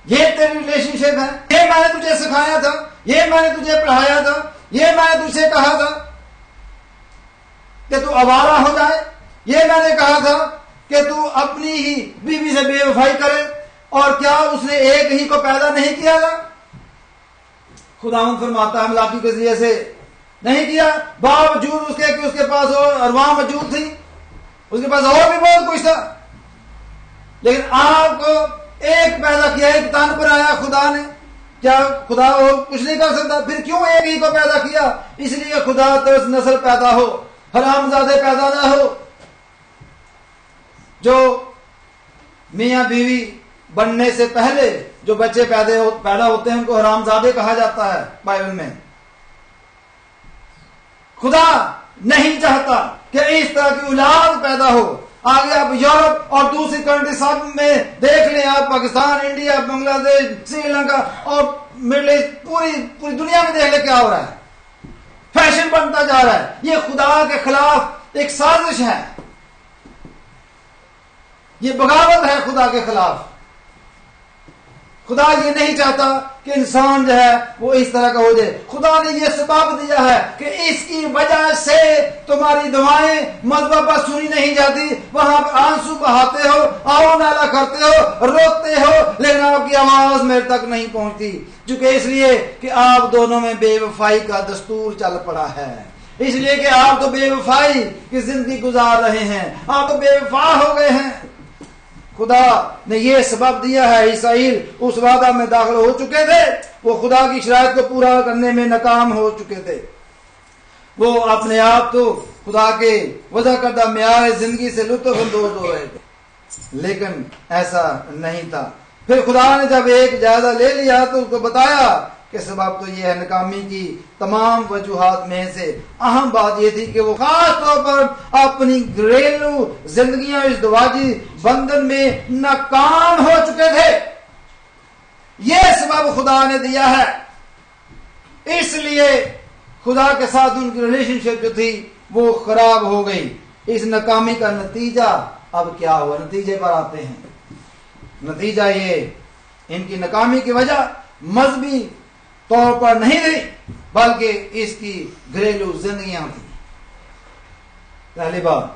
ये तेरी रिलेशनशिप है। ये मैंने तुझे सिखाया था, ये मैंने तुझे पढ़ाया था, ये मैंने तुझसे कहा था कि तू आवारा हो जाए, ये मैंने कहा था कि तू अपनी ही बीवी से बेवफाई करे, और क्या उसने एक ही को पैदा नहीं किया था? खुदावंद फरमाता है मिलाकी के जरिए से नहीं किया, बावजूद उसके कि उसके पास और अरवाह मौजूद थी, उसके पास और भी बहुत कुछ था, लेकिन आपको एक पैदा किया, एक तन पर आया खुदा ने। क्या खुदा और कुछ नहीं कर सकता? फिर क्यों एक ही को पैदा किया? इसलिए खुदा तरस नस्ल पैदा हो, हरामजादे पैदा ना हो। जो मियां बीवी बनने से पहले जो बच्चे पैदा होते हैं उनको हरामजादे कहा जाता है बाइबल में। खुदा नहीं चाहता कि इस तरह की औलाद पैदा हो। आगे आप यूरोप और दूसरी कंट्री सब में देख लें, आप पाकिस्तान, इंडिया, बांग्लादेश, श्रीलंका और मिडल ईस्ट, पूरी दुनिया में देख लें क्या हो रहा है। फैशन बनता जा रहा है। ये खुदा के खिलाफ एक साजिश है, ये बगावत है खुदा के खिलाफ। खुदा ये नहीं चाहता कि इंसान जो है वो इस तरह का हो जाए। खुदा ने ये सबब दिया है कि इसकी वजह से तुम्हारी दुआएं मज़बा पर सुनी नहीं जाती, वहां पर आंसू बहाते हो, आओ नाला करते हो, रोते हो, लेकिन आपकी आवाज मेरे तक नहीं पहुंचती। चूंकि इसलिए कि आप दोनों में बेवफाई का दस्तूर चल पड़ा है, इसलिए कि आप तो बेवफाई की जिंदगी गुजार रहे हैं, आप तो बेवफा हो गए हैं। खुदा ने ये सबब दिया है। इसराइल उस वादा में दाखिल हो चुके थे, वो खुदा की शरायत को पूरा करने में नाकाम हो चुके थे। वो अपने आप तो खुदा के वज़ा करदा मेयार जिंदगी से लुत्फ अंदोज हो रहे थे, लेकिन ऐसा नहीं था। फिर खुदा ने जब एक जायजा ले लिया तो उसको बताया कि सबब तो ये है नाकामी की तमाम वजूहात में से अहम बात ये थी कि वो खास तौर पर अपनी घरेलू जिंदगियां इस दवाजी बंधन में नाकाम हो चुके थे। ये सबब खुदा ने दिया है, इसलिए खुदा के साथ उनकी रिलेशनशिप जो थी वो खराब हो गई। इस नाकामी का नतीजा अब क्या हुआ? नतीजे पर आते हैं। नतीजा ये, इनकी नाकामी की वजह मजहबी तौर पर नहीं रही, बल्कि इसकी घरेलू जिंदगियां थी। पहली बात,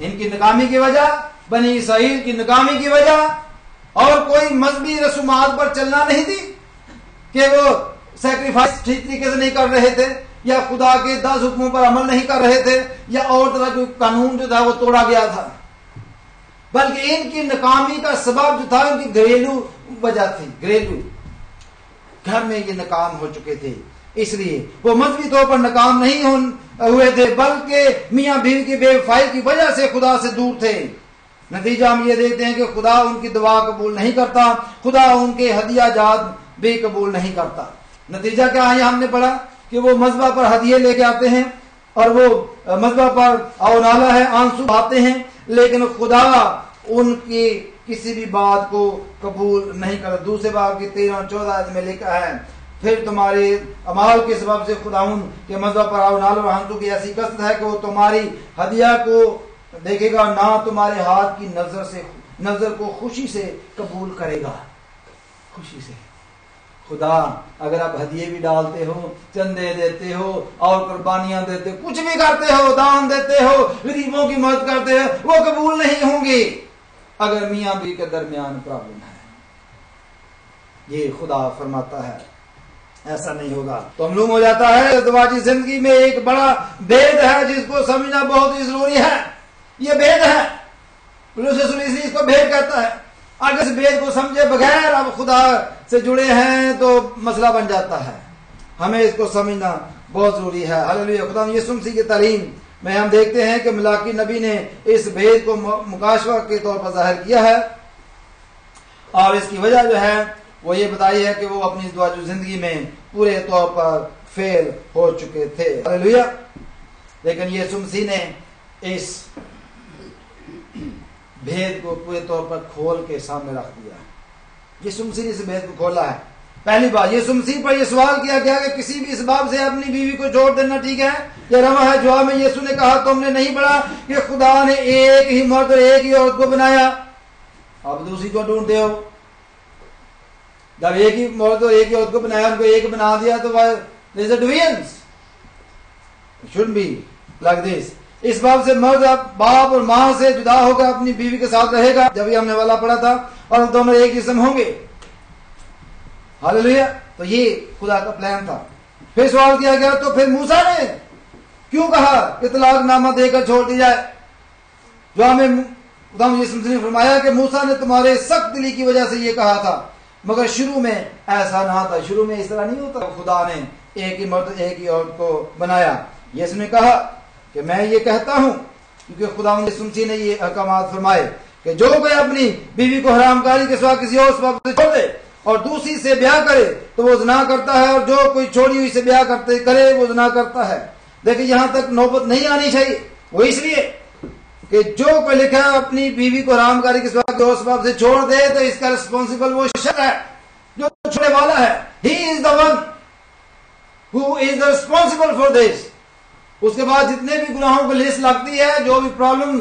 इनकी नाकामी की वजह, बनी इसराइल की नाकामी की वजह, और कोई मजहबी रसूमात पर चलना नहीं थी कि वो सैक्रिफाइस ठीक तरीके से नहीं कर रहे थे, या खुदा के 10 हुक्मों पर अमल नहीं कर रहे थे, या और तरह का कानून जो था वो तोड़ा गया था, बल्कि इनकी नाकामी का सबब जो था इनकी घरेलू वजह थी। घरेलू घर में ये नाकाम हो चुके थे, इसलिए वो मजहबी तौर पर नाकाम नहीं हुए थे, बल्कि मियां बीवी की बेवफाई की वजह से खुदा से दूर थे। नतीजा हम ये देखते हैं कि खुदा उनकी दुआ कबूल नहीं करता, खुदा उनके हदिया जात भी कबूल नहीं करता। नतीजा क्या है? हमने पढ़ा कि वो मजबा पर हदिये लेके आते हैं, और वो मजबा पर आओ नाला है, आंसू बहाते हैं, लेकिन खुदा उनकी किसी भी बात को कबूल नहीं करता। दूसरे बाब की 13 और 14 में लिखा है, फिर तुम्हारे अमाल के सबब से खुदाउन के मजबा पर आओ नाल और आंसू की ऐसी कसरत है कि वो तुम्हारी हदिया को देखेगा, ना तुम्हारे हाथ की नजर को खुशी से कबूल करेगा। खुशी से। खुदा अगर आप हदिये भी डालते हो, चंदे देते हो और कुर्बानियां देते हो, कुछ भी करते हो, दान देते हो, गरीबों की मदद करते हो, वो कबूल नहीं होंगे अगर मियां बीवी के दरमियान प्रॉब्लम है। ये खुदा फरमाता है, ऐसा नहीं होगा। तो मालूम हो जाता है दवाजी जिंदगी में एक बड़ा भेद है जिसको समझना बहुत ही जरूरी है। ये भेद है, इसको भेद कहता है। अगर इस भेद को समझे बगैर अब खुदा से जुड़े हैं तो मसला बन जाता है। हमें इसको समझना बहुत जरूरी है। हालेलुया। खुदा यीशु मसीह की तालीम में हम देखते हैं कि मलाकी नबी ने इस भेद को मुकाशवा के तौर पर जाहिर किया है, और इसकी वजह जो है वो ये बताई है कि वो अपनी दुआजू जिंदगी में पूरे तौर पर फेल हो चुके थे। हालेलुया। लेकिन यीशु मसीह ने इस भेद को पूरे तौर पर खोल के सामने रख दिया। यीशु मसीह ने इस भेद को खोला है। पहली बात, यीशु मसीह पर यह सवाल किया गया कि किसी भी इसबाब से अपनी बीवी को छोड़ देना ठीक है या रवा है? जवाब में यीशु ने कहा, तुमने नहीं पढ़ा कि खुदा ने एक ही मर्द और एक ही औरत को बनाया, अब दूसरी को ढूंढते हो। जब एक ही मर्द और एक ही औरत को बनाया, उनको एक बना दिया, तो there is a division. Should be like this. इस बात से मर्द बाप और मां से जुदा होकर अपनी बीवी के साथ रहेगा, जब ये हमने वाला पढ़ा था, और दोनों एक जिस्म होंगे। हालेलुया। तो ये खुदा का प्लान था। फिर सवाल किया गया, तो फिर मूसा ने क्यों कहा कि तलाकनामा देकर छोड़ दी जाए? जो हमें खुदा यीशु मसीह ने फरमाया कि मूसा ने तुम्हारे सख्त दिली की वजह से ये कहा था, मगर शुरू में ऐसा ना था। शुरू में इस तरह नहीं होता। खुदा ने एक ही मर्द एक ही औरत को बनाया। यीशु ने कहा कि मैं ये कहता हूं, क्योंकि खुदा यीशु मसीह ने ये अहकामात फरमाए कि जो कोई अपनी बीवी को हरामकारी के सिवा किसी और सबब से छोड़ दे और दूसरी से ब्याह करे तो वो ज़िना करता है, और जो कोई छोड़ी हुई से ब्याह करे वो ज़िना करता है। देखिए, यहां तक नौबत नहीं आनी चाहिए। वो इसलिए कि जो कोई लिखा है अपनी बीवी को हरामकारी के सिवा किसी और सबब से छोड़ दे, तो इसका रिस्पॉन्सिबल वो शख्स है जो छोड़ने वाला है। He is the one who is responsible for this. उसके बाद जितने भी गुनाहों की लिस्ट लगती है, जो भी प्रॉब्लम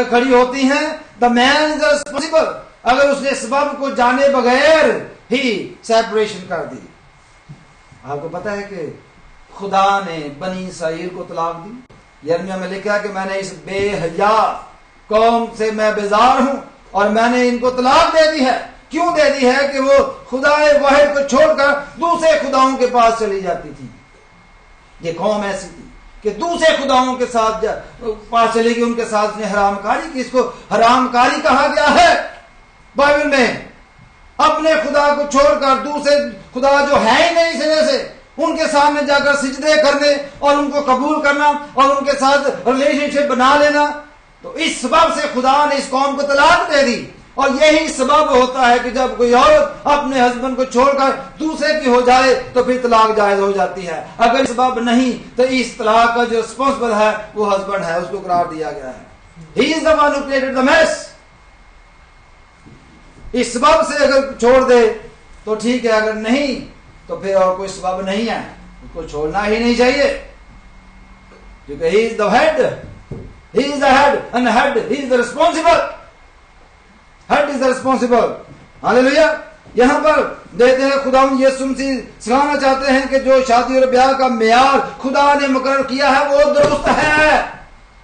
खड़ी होती हैं, द मैन इज रिस्पॉन्सिबल। अगर उसने सबब को जाने बगैर ही सेपरेशन कर दी। आपको पता है कि खुदा ने बनी इसराइल को तलाक दी। यिर्मयाह में लिखा कि मैंने इस बेहया कौम से मैं बेजार हूं और मैंने इनको तलाक दे दी है। क्यों दे दी है? कि वो खुदाए वाहिद को छोड़कर दूसरे खुदाओं के पास चली जाती थी। ये कौम ऐसी थी कि दूसरे खुदाओं के साथ पास चलेगी, उनके साथ उसने हरामकारी की। इसको हरामकारी कहा गया है बाइबल में। अपने खुदा को छोड़कर दूसरे खुदा जो है ही नहीं सिरे से, उनके सामने जाकर सिजदे करने और उनको कबूल करना और उनके साथ रिलेशनशिप बना लेना। तो इस सबब से खुदा ने इस कौम को तलाक दे दी। और यही सबब होता है कि जब कोई औरत अपने हस्बैंड को छोड़कर दूसरे की हो जाए तो फिर तलाक जायज हो जाती है। अगर सबब नहीं तो इस तलाक का जो रिस्पॉन्सिबल है वो हस्बैंड है, उसको करार दिया गया है। He is the one who created the mess. इस सबब से अगर छोड़ दे तो ठीक है, अगर नहीं तो फिर और कोई सबब नहीं है, उसको छोड़ना ही नहीं चाहिए, क्योंकि he is the head, he is the head and head he is the responsible, head is the responsible. Hallelujah. यहां पर देते हैं खुदा यीशु मसीह सिखाना चाहते हैं कि जो शादी और ब्याह का मेयार खुदा ने मुकर्रर किया है वो दुरुस्त है,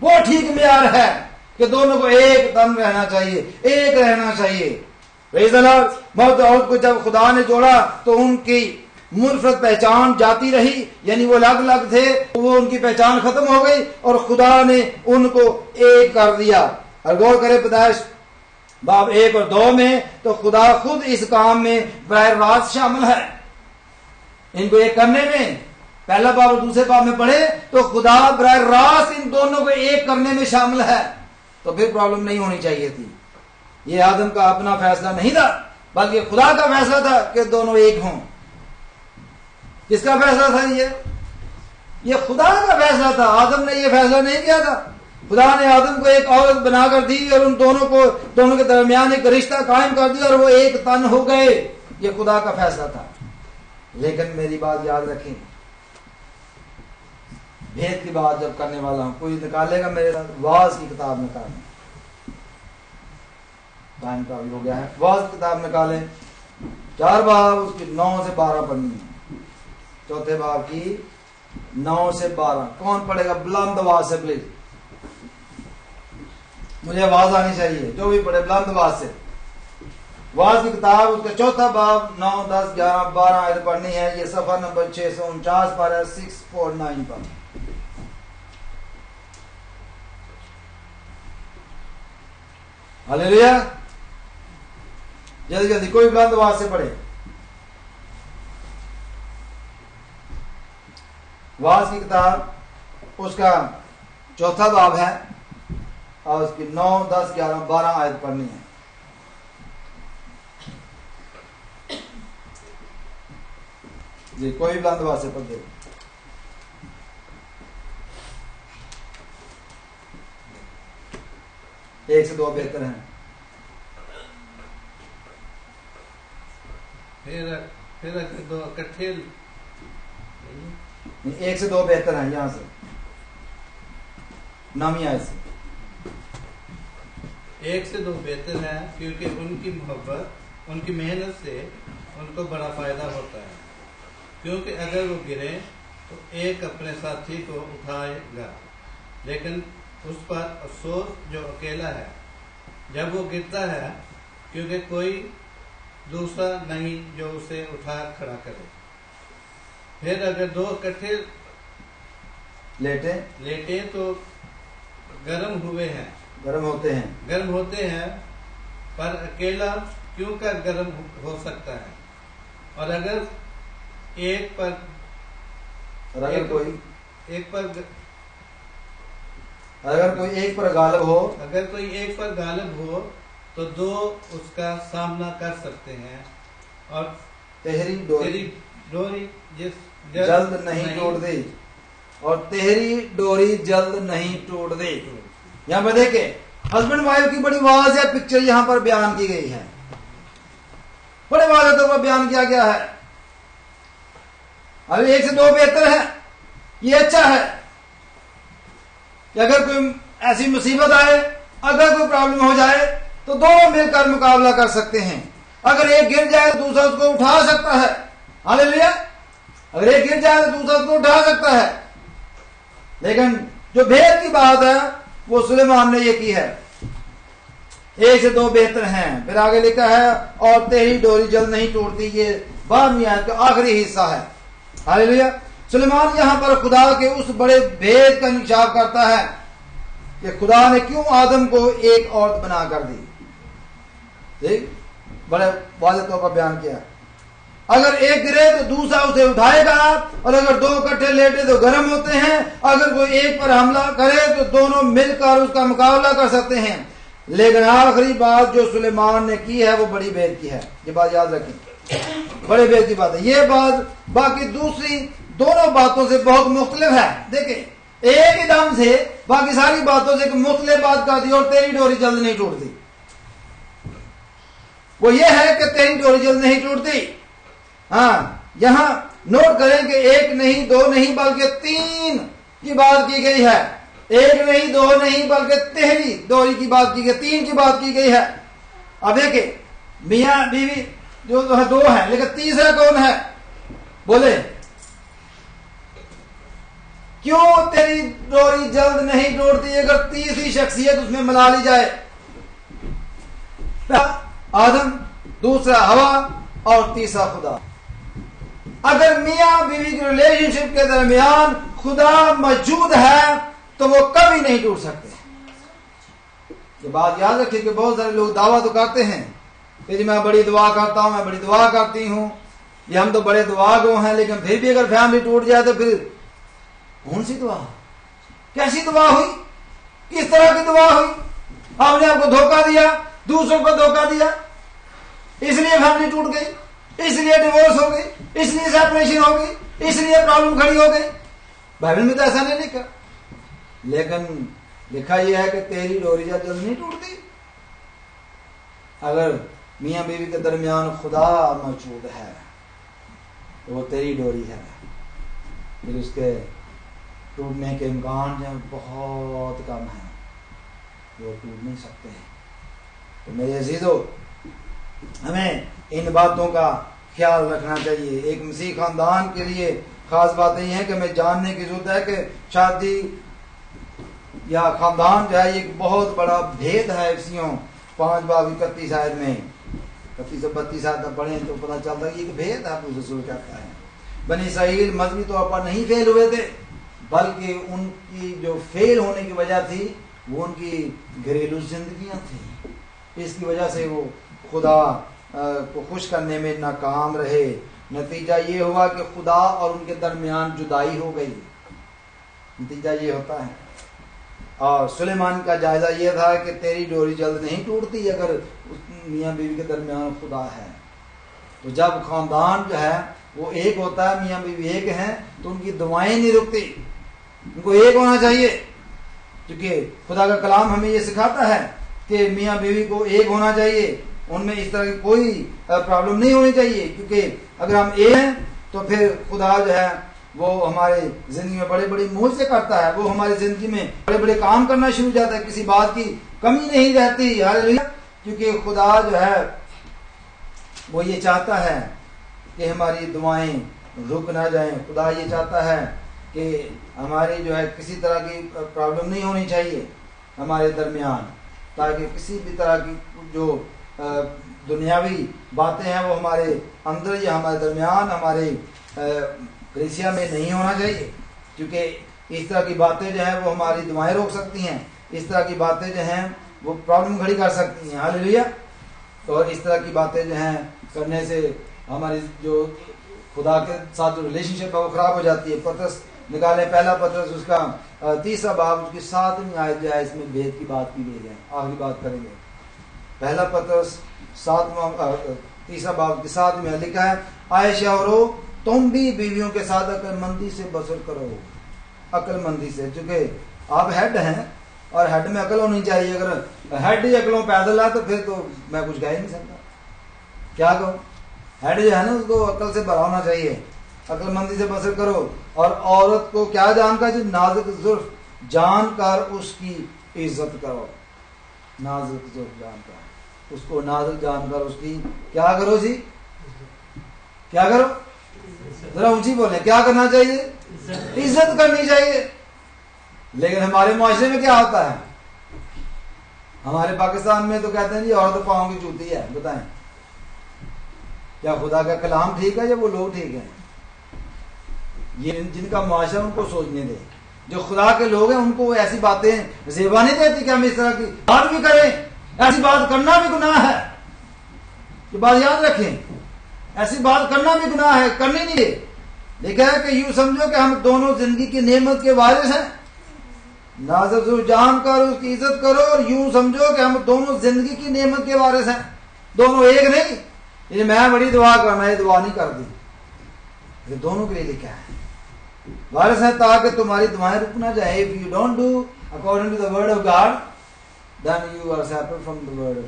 वो ठीक मेयार है कि दोनों को एक तन रहना चाहिए, एक रहना चाहिए। Praise the Lord. मर्द और को जब खुदा ने जोड़ा तो उनकी मुनफरद पहचान जाती रही, यानी वो अलग अलग थे, वो उनकी पहचान खत्म हो गई और खुदा ने उनको एक कर दिया। और गौर करें पैदाइश बाब 1 और 2 में तो खुदा खुद इस काम में बराह रास्त शामिल है, इनको एक करने में। पहला बाब और दूसरे बाब में पढ़े तो खुदा बराह रास्त इन दोनों को एक करने में शामिल है, तो फिर प्रॉब्लम नहीं होनी चाहिए थी। ये आदम का अपना फैसला नहीं था, बल्कि खुदा का फैसला था कि दोनों एक हों। किसका फैसला था? ये खुदा का फैसला था, आदम ने ये फैसला नहीं किया था। खुदा ने आदम को एक औरत बनाकर दी और उन दोनों के दरमियान एक रिश्ता कायम कर दिया और वो एक तन हो गए। ये खुदा का फैसला था। लेकिन मेरी बात याद रखें, भेद की बात जब करने वाला हूं, कोई निकालेगा मेरे साथ वाज की किताब निकालें, टाइम का भी हो गया है। वाज किताब निकालें, 4 बाब उसकी 9 से 12 पढ़नी है। चौथे बाब की 9 से 12 कौन पढ़ेगा? बुलंद आवाज से प्लीज, मुझे आवाज आनी चाहिए। जो भी पढ़े बुलंद आवाज से। वाज की किताब उसका चौथा बाब 9, 10, 11, 12 आयत पढ़नी है। ये सफा नंबर 649 पर है, 649 पर। हालेलुया। जल्दी जल्दी कोई बुलंद आवाज से पढ़े। वाज की किताब उसका चौथा बाब है और उसकी 9, 10, 11, 12 आयत पढ़नी है। जी कोई बुलंद आवाज से पढ़ दे। एक से 2 बेहतर हैं। फिर दो इकट्ठे, 1 से 2 बेहतर हैं। यहां से नामी आयत से 1 से 2 बेहतर है, क्योंकि उनकी मोहब्बत, उनकी मेहनत से उनको बड़ा फायदा होता है। क्योंकि अगर वो गिरे तो एक अपने साथी को उठाएगा, लेकिन उस पर अफसोस जो अकेला है जब वो गिरता है, क्योंकि कोई दूसरा नहीं जो उसे उठा खड़ा करे। फिर अगर 2 इकट्ठे लेटे तो गर्म होते हैं, पर अकेला क्यों कर गर्म हो सकता है? और अगर अगर कोई एक पर गालिब हो तो 2 उसका सामना कर सकते हैं। और तेरी डोरी जल्द नहीं टूट दे, और तेरी डोरी जल्द नहीं टूट दे। यहाँ पर देखे हस्बैंड वाइफ की बड़ी वाज़ेह पिक्चर यहाँ पर बयान की गई है, बड़े वाज़ेह तौर पर बयान किया गया है। अभी 1 से 2 बेहतर है। ये अच्छा है कि अगर कोई ऐसी मुसीबत आए, अगर कोई प्रॉब्लम हो जाए तो दोनों मिलकर मुकाबला कर सकते हैं। अगर एक गिर जाए तो दूसरा उसको उठा सकता है। हालेलुया। अगर एक गिर जाए तो दूसरा उसको उठा सकता है। लेकिन जो भेद की बात है वो सुलेमान ने ये की है, एक से दो बेहतर हैं। फिर आगे लिखा है और तेरी डोरी जल्द नहीं टूटती, ये 12वीं आयत का आखिरी हिस्सा है। हालेलुया। सुलेमान यहां पर खुदा के उस बड़े भेद का इंकशाफ करता है कि खुदा ने क्यों आदम को एक औरत बना कर दी। ठीक, बड़े वाज़ेह तौर पर बयान किया। अगर एक गिरे तो दूसरा उसे उठाएगा, और अगर दो इकट्ठे लेटे तो गर्म होते हैं। अगर कोई एक पर हमला करे तो दोनों मिलकर उसका मुकाबला कर सकते हैं। लेकिन आखिरी बात जो सुलेमान ने की है वो बड़ी भेद की है। ये बात याद रखें, बड़े भेद की बात है। ये बात बाकी दूसरी दोनों बातों से बहुत मुख्तलिफ है। देखें, एक ही दम से बाकी सारी बातों से मुख्तलिफ बात कर दी, और तेरी डोरी जल्द नहीं टूटती। वो ये है कि तेरी डोरी जल्द नहीं टूटती। हाँ, यहां नोट करें कि एक नहीं, दो नहीं, बल्कि 3 की बात की गई है। एक नहीं, दो नहीं, बल्कि तेरी डोरी की बात की गई, 3 की बात की गई है। अब देखिए, मियां बीवी जो है 2 है, लेकिन तीसरा कौन है? बोले, क्यों तेरी डोरी जल्द नहीं टूटती? अगर तीसरी शख्सियत उसमें मिला ली जाए, आदम, दूसरा हवा और तीसरा खुदा। अगर मियां बीवी के रिलेशनशिप के दरमियान खुदा मौजूद है तो वो कभी नहीं टूट सकते। ये बात याद रखिए कि बहुत सारे लोग दावा तो करते हैं कि जी मैं बड़ी दुआ करता हूं, मैं बड़ी दुआ करती हूं, ये हम तो बड़े दुआ गो हैं, लेकिन फिर भी अगर फैमिली टूट जाए तो फिर कौन सी दुआ, कैसी दुआ हुई, किस तरह की दुआ हुई? आपने आपको धोखा दिया, दूसरों को धोखा दिया, इसलिए फैमिली टूट गई, इसलिए डिवोर्स हो गई, इसलिए सेपरेशन हो गई, इसलिए प्रॉब्लम खड़ी हो गई। बाइबल में तो ऐसा नहीं लिखा, लेकिन लिखा यह है कि तेरी डोरी जल्द नहीं टूटती। अगर मियां बीवी के दरमियान खुदा मौजूद है तो वो तेरी डोरी है, फिर उसके टूटने के इम्कान जो बहुत कम है, वो टूट नहीं सकते। तो मेरे अजीजों, हमें इन बातों का ख्याल रखना चाहिए। एक मसीह खानदान के लिए खास बात यही है कि हमें जानने की जरूरत है कि शादी या खानदान जो है एक बहुत बड़ा भेद है। इफ्सियों 5 बाब 31 आयत में 31 से 32 आयत तक पढ़ें तो पता चलता है कि एक भेद है। रसूल कहता है बनी इस्राएल मजहबी तौर पर नहीं फेल हुए थे, बल्कि उनकी जो फेल होने की वजह थी वो उनकी घरेलू जिंदगियां थी। इसकी वजह से वो खुदा को खुश करने में नाकाम रहे। नतीजा ये हुआ कि खुदा और उनके दरमियान जुदाई हो गई। नतीजा ये होता है। और सुलेमान का जायजा ये था कि तेरी डोरी जल्द नहीं टूटती अगर मियाँ बीवी के दरमियान खुदा है। तो जब खानदान जो है वो एक होता है, मियाँ बीवी एक हैं, तो उनकी दुआएं नहीं रुकती, उनको एक होना चाहिए। क्योंकि खुदा का कलाम हमें ये सिखाता है कि मियाँ बीवी को एक होना चाहिए, उनमें इस तरह की कोई प्रॉब्लम नहीं होनी चाहिए। क्योंकि अगर हम एक हैं तो फिर खुदा जो है वो हमारे जिंदगी में बड़े बड़े मोहजे करता है, वो हमारी जिंदगी में बड़े बड़े काम करना शुरू हो जाता है, किसी बात की कमी नहीं रहती। हालेलुया। क्योंकि खुदा जो है वो ये चाहता है कि हमारी दुआएं रुक ना जाएं। खुदा ये चाहता है कि हमारी जो है किसी तरह की प्रॉब्लम नहीं होनी चाहिए हमारे दरमियान, ताकि किसी भी तरह की जो दुनियावी बातें हैं वो हमारे अंदर या हमारे दरमियान हमारे कलीसिया में नहीं होना चाहिए। क्योंकि इस तरह की बातें जो हैं वो हमारी दुआएं रोक सकती हैं, इस तरह की बातें जो हैं वो प्रॉब्लम खड़ी कर सकती हैं। हालेलुया। तो इस तरह की बातें जो हैं करने से हमारी जो खुदा के साथ जो रिलेशनशिप है वो खराब हो जाती है। पतरस निकाले, पहला पतरस उसका 3 बाब उसकी 7वीं आयत जो है इसमें भेद की बात की गई है। आखिरी बात करेंगे। पहला पतरस 3 बाब की 7 में लिखा है, आए शौहरों तुम भी बीवियों के साथ अक्लमंदी से बसर करो। अक्लमंदी से, क्योंकि आप हेड हैं और हेड में अकल होनी चाहिए। अगर हेड ही अकलों पैदल है तो फिर तो मैं कुछ कह ही नहीं सकता। क्या कहूँ, हेड जो है ना उसको अकल से भरा होना चाहिए। अक्लमंदी से बसर करो। और औरत को क्या जानकर, जो नाजुक जुल्फ जानकर उसकी इज्जत करो। नाजुक जुल्फ जानकर उसको नाज़िल जानकर उसकी क्या करो जी, क्या करो, जरा ऊंची बोले, क्या करना चाहिए, इज्जत करनी चाहिए। लेकिन हमारे मुआशरे में क्या होता है, हमारे पाकिस्तान में तो कहते हैं जी औरत पाँव की जूती है। बताएं क्या खुदा का कलाम ठीक है या वो लोग ठीक हैं? ये जिनका मुआशरा उनको सोचने दे। जो खुदा के लोग हैं उनको ऐसी बातें ज़ेबा नहीं देती कि हम इस तरह की बात भी करें। ऐसी बात करना भी गुनाह है, ये बात याद रखें। ऐसी बात करना भी गुनाह है, करनी नहीं है। लिखा है कि यूं समझो कि हम दोनों जिंदगी की नेमत के वारिस हैं। नाज़र जान कर उसकी इज्जत करो और यूं समझो कि हम दोनों जिंदगी की नेमत के वारिस हैं। दोनों एक नहीं, ये मैं बड़ी दुआ करना, ये दुआ नहीं कर दी, ये दोनों के लिए लिखा है वारिस है, ताकि तुम्हारी दुआएं रुक ना जाए। If you don't do according to the word of God then you are separate from the word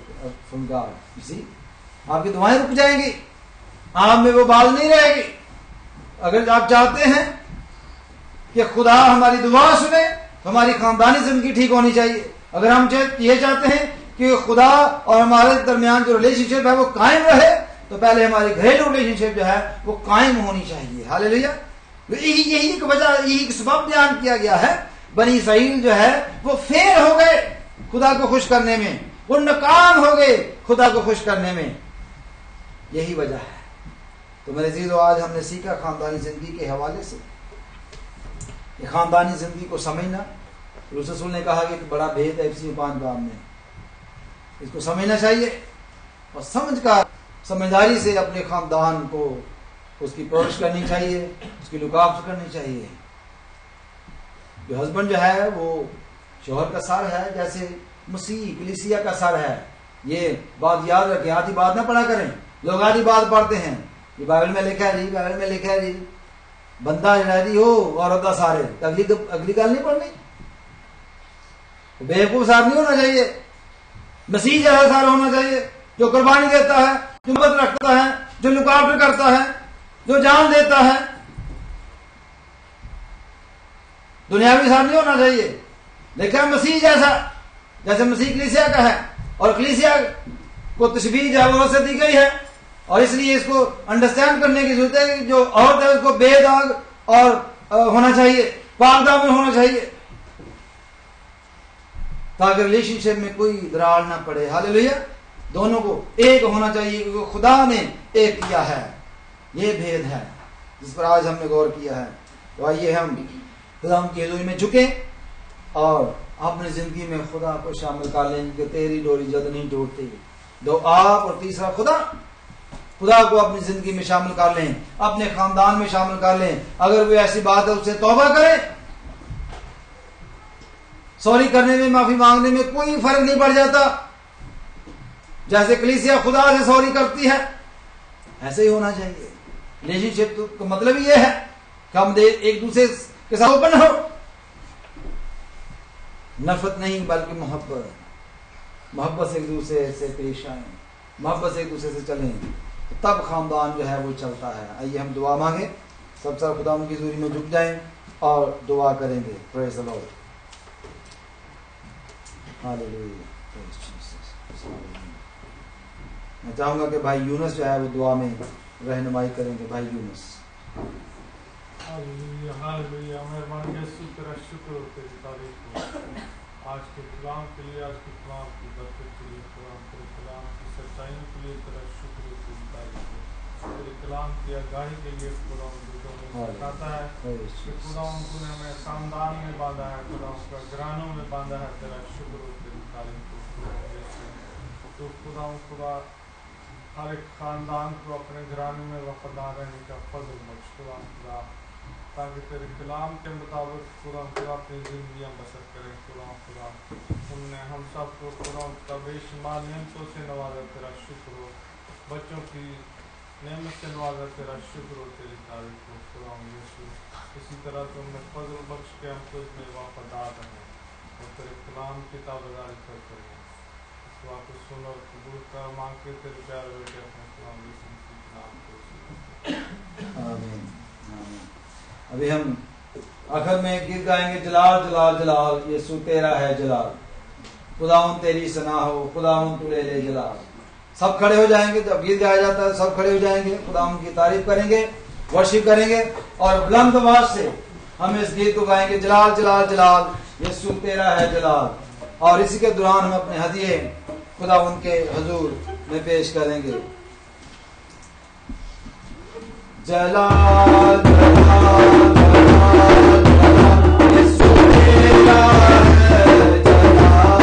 from God. You see, आपकी दुआएं रुक जाएंगी, आप में वो बात नहीं रहेगी। अगर आप चाहते हैं कि खुदा हमारी दुआ सुने तो हमारी खानदानी जिंदगी ठीक होनी चाहिए। अगर हम ये चाहते हैं कि खुदा और हमारे दरमियान जो रिलेशनशिप है वो कायम रहे, तो पहले हमारी घरेलू रिलेशनशिप जो है वो कायम होनी चाहिए। हालेलुया। यही एक वजह, यही एक सबब बयान किया गया है। बनी इसराइल जो है वो फेल हो गए खुदा को खुश करने में, वो नाकाम हो गए खुदा को खुश करने में, यही वजह है। तो मेरे अजीजों, आज हमने सीखा खानदानी जिंदगी के हवाले से, ये खानदानी जिंदगी को समझना। रसूल ने कहा कि एक बड़ा भेद है इसी 5 बाब में, इसको समझना चाहिए और समझकर समझदारी से अपने खानदान को उसकी परवरिश करनी चाहिए, उसकी लुकाफ करनी चाहिए। जो हस्बैंड जो है वो शौहर का सर है, जैसे मसीह कलीसिया का सर है। ये बात याद रखें, आधी बात ना पढ़ा करें। लोग आधी बात पढ़ते हैं, ये बाइबल में लिखा है जी, बाइबल में लिखा है जी, बंदा जी हो औरत का सारे, अगली गल नहीं पढ़नी। बेवकूफ सार नहीं होना चाहिए, मसीह जैसा सार होना चाहिए, जो कुर्बानी देता है, जो मदद रखता है, जो लुकावट करता है, जो जान देता है। दुनियावी सार नहीं होना चाहिए। देखा मसीह जैसा, जैसे मसीह कलीसिया का है, और कलीसिया को तशबीह जावरों से दी गई है, और इसलिए इसको अंडरस्टैंड करने की जरूरत है कि जो औरत है उसको बेदाग और होना चाहिए, पाकदाम में होना चाहिए, ताकि रिलेशनशिप में कोई दरार ना पड़े। हालेलुया। दोनों को एक होना चाहिए, क्योंकि खुदा ने एक किया है। ये भेद है जिस पर आज हमने गौर किया है। तो आइए हम खुदा की हुजूरी में झुके और अपनी जिंदगी में खुदा को शामिल कर लें कि तेरी डोरी जद नहीं टूटती। 2 आप और तीसरा खुदा को अपनी जिंदगी में शामिल कर लें, अपने खानदान में शामिल कर लें। अगर कोई ऐसी बात है उससे तौबा करें। सॉरी करने में, माफी मांगने में कोई फर्क नहीं पड़ जाता। जैसे कलीसिया खुदा से सॉरी करती है, ऐसे ही होना चाहिए। रिलेशनशिप का मतलब ही यह है कि हम एक दूसरे के साथ ओपन हो, नफरत नहीं बल्कि मोहब्बत से एक दूसरे से पेश आए, मोहब्बत से एक दूसरे से चलें, तब खानदान जो है वो चलता है। आइए हम दुआ मांगे, सब सब खुदा उनकी हुजूरी में झुक जाएं और दुआ करेंगे। Praise the Lord. हालेलुया। मैं चाहूंगा कि भाई यूनुस जो है वो दुआ में रहनुमाई करेंगे। भाई यूनुस। Hallelujah hallelujah. मेहरबान यीशु तेरा शुक्र हो, तेरी तारीफ हो आज के कलाम के लिए, आज के कलाम की बरकत के लिए, तेरे कलाम की सच्चाइयों के लिए तेरा शुक्र हो, तेरी तारीफ हो। तेरे कलाम की आगाही के लिए खुदा सिखाता है कि खुदा उनको हमें खानदान में बांधा है, खुदा उनका घरानों में बांधा है। तेरा शुक्र हो, तेरी तारीफ हो। तो खुदा हर एक खानदान को अपने घराने में वफादार रहने का फजल बख्श खुदा, ताकि तेरे कलाम के मुताबिक खुदा अपनी जिंदगियाँ बसर करें। खुदा तुमने हम सब को खुदा बेशुमार नेमतों से नवाजा, तेरा शुक्र हो। बच्चों की नेमत से नवाजा, तेरा शुक्र हो, तेरी तारीफ हो। खुदा यीशु, इसी तरह तुमने फजल बख्श के हम तुझ में वफादार रहें और तेरे कलाम की ताबेदारी करते रहें। वापस सुन और कबूल कर मांग के तेरे प्यार बेटे अपने कलाम यीशु के नाम को। आमीन आमीन। अभी हम आखिर में गीत गाएंगे, जलाल जलाल जलाल, यीशु तेरा है जलाल। खुदावंद तेरी सना हो, खुदावंद तू ले ले जलाल। सब खड़े हो जाएंगे, जब गीत गाया जाता है सब खड़े हो जाएंगे, खुदा उनकी तारीफ करेंगे, वर्शिप करेंगे और बुलंद आवाज से हम इस गीत को गाएंगे, जलाल जलाल जलाल यीशु तेरा है जलाल। और इसी के दौरान हम अपने हदिये खुदा उनके हुजूर में पेश करेंगे। जलाल जलाल जलाल जलाल यीशु तेरा है जलाल,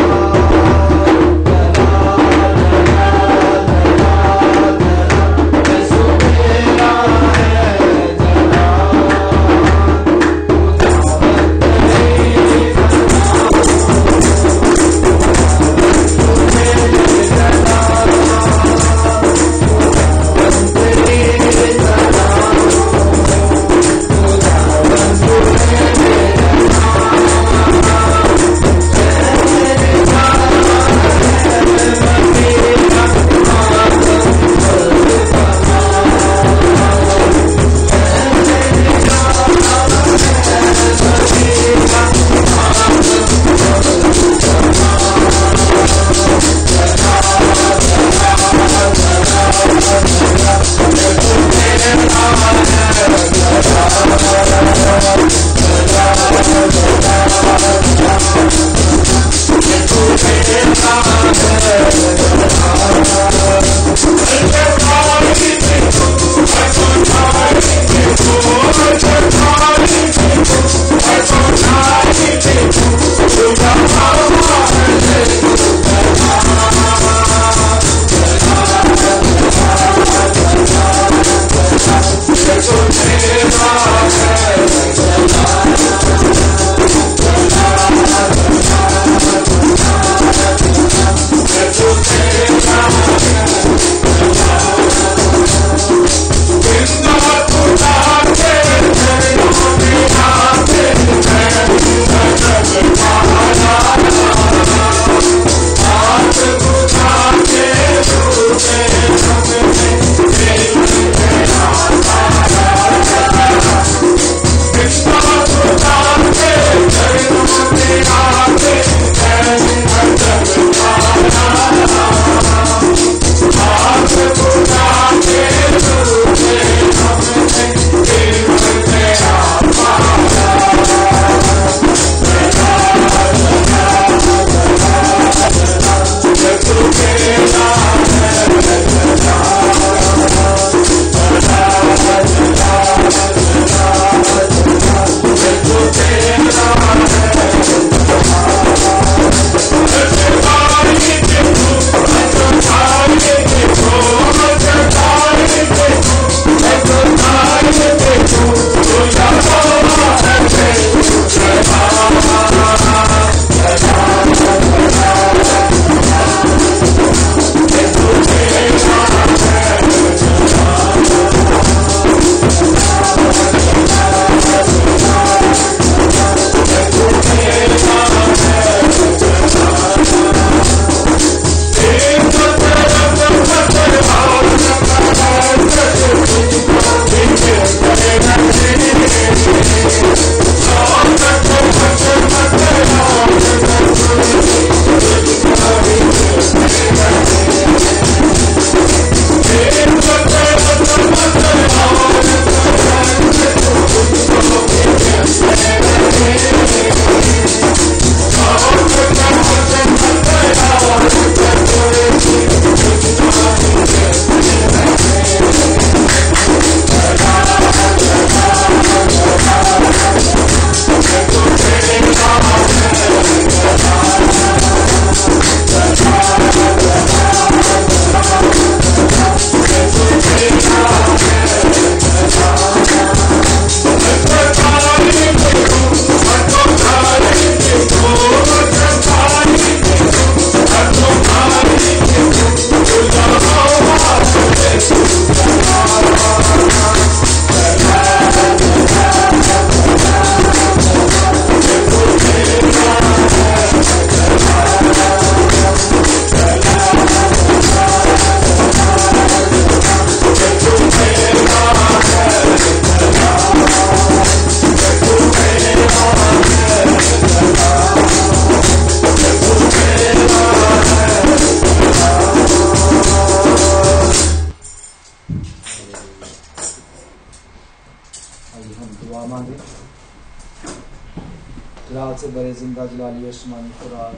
से बड़े जिंदा जलाली आसमानी खुराक,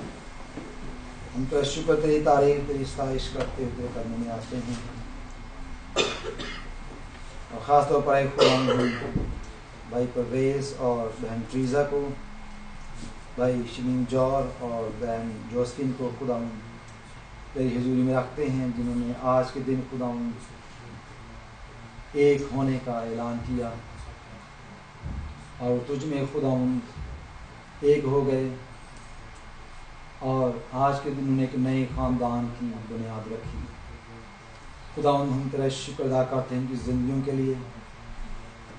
हम तो शुक्र तेरी तारीफ तेरी साइश करते हुए तेरे कदमों में आते हैं। और ख़ास तौर पर भाई परवेज़ और बहन ट्रीज़ा को, भाई शमीम जौर और बहन जोस्फिन को खुदा तेरी हुजूरी में रखते हैं, जिन्होंने आज के दिन खुदा एक होने का ऐलान किया और तुझ में खुदा एक हो गए और आज के दिन उन्हें एक नए ख़ानदान की बुनियाद रखी। खुदा हम तेरा शुक्र अदा करते हैं कि ज़िंदगियों के लिए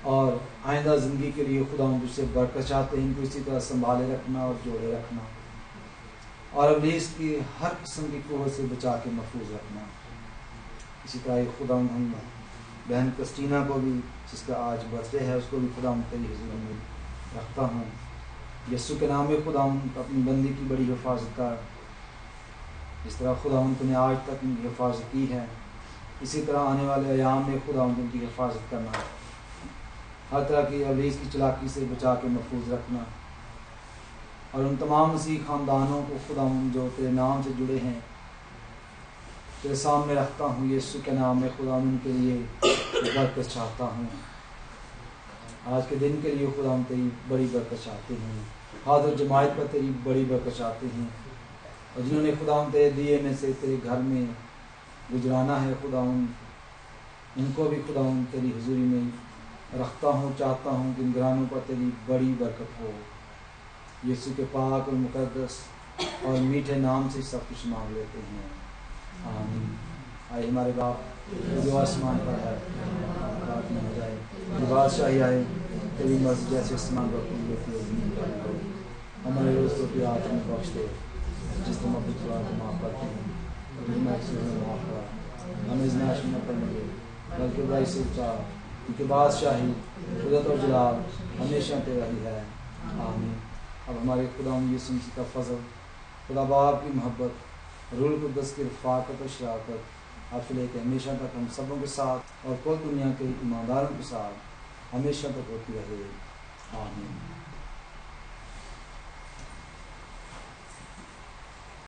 और आइंदा ज़िंदगी के लिए खुदा तुझसे बरकत चाहते हैं, इनको इसी तरह संभाले रखना और जोड़े रखना और इब्लीस की हर किस्म की कुव्वत से बचा के महफूज रखना। इसी तरह खुदा हम बहन क्रिस्टीना को भी, जिसका आज बर्थडे है, उसको भी खुदा तेरी हुजूर में रखता हूँ। यीशु के नाम में खुदा अपनी बंदी की बड़ी हिफाजत कर, जिस तरह खुदा तूने आज तक उनकी हिफाजत की है, इसी तरह आने वाले अयाम में खुदा उनकी हिफाजत करना, हर तरह की इब्लीस की चालाकी से बचा के महफूज रखना और उन तमाम मसीह ख़ानदानों को खुदा जो तेरे नाम से जुड़े हैं तेरे सामने रखता हूँ। यीशु के नाम में खुदा उनके लिए बरकत चाहता हूँ। आज के दिन के लिए खुदा तेरी बड़ी बरकत चाहते हैं, हाज़िर जमात पर तेरी बड़ी बरकत चाहते हैं और जिन्होंने खुदा तेरे दिए में से तेरे घर में गुजराना है, खुदा इनको भी खुदा तेरी हुजूरी में रखता हूँ। चाहता हूँ कि इन घरानों पर तेरी बड़ी बरकत हो। यीशु के पाक और मुकद्दस और मीठे नाम से सब कुछ मांग लेते हैं, आमीन। आए हमारे बाप जो आसमान पर है, प्रार्थना हो जाए, तेरी बादशाही आए, तेरी मर्ज़ी जैसे आसमान पर पूरी होती है ज़मीन पर भी हो। हमारे रोज़ की आज हमें बख्श दे, जिस तुम अपनी खुदा को माफ़ करते हैं और माफ़ कर, हमें इज़्नाश में न करने दे बल्कि बुराई से बचा, क्योंकि बादशाही कुदरत और जलाल हमेशा तेरा ही है, आमीन। अब हमारे खुदा यीशु मसीह का फजल, खुदा बाप की मोहब्बत, रूह कुद्दस की रफ़ाक़त और शराकत अब से लेकर हमेशा तक हम सबों के साथ और कुल दुनिया के ईमानदारों के साथ हमेशा तक होती रहे, आमीन।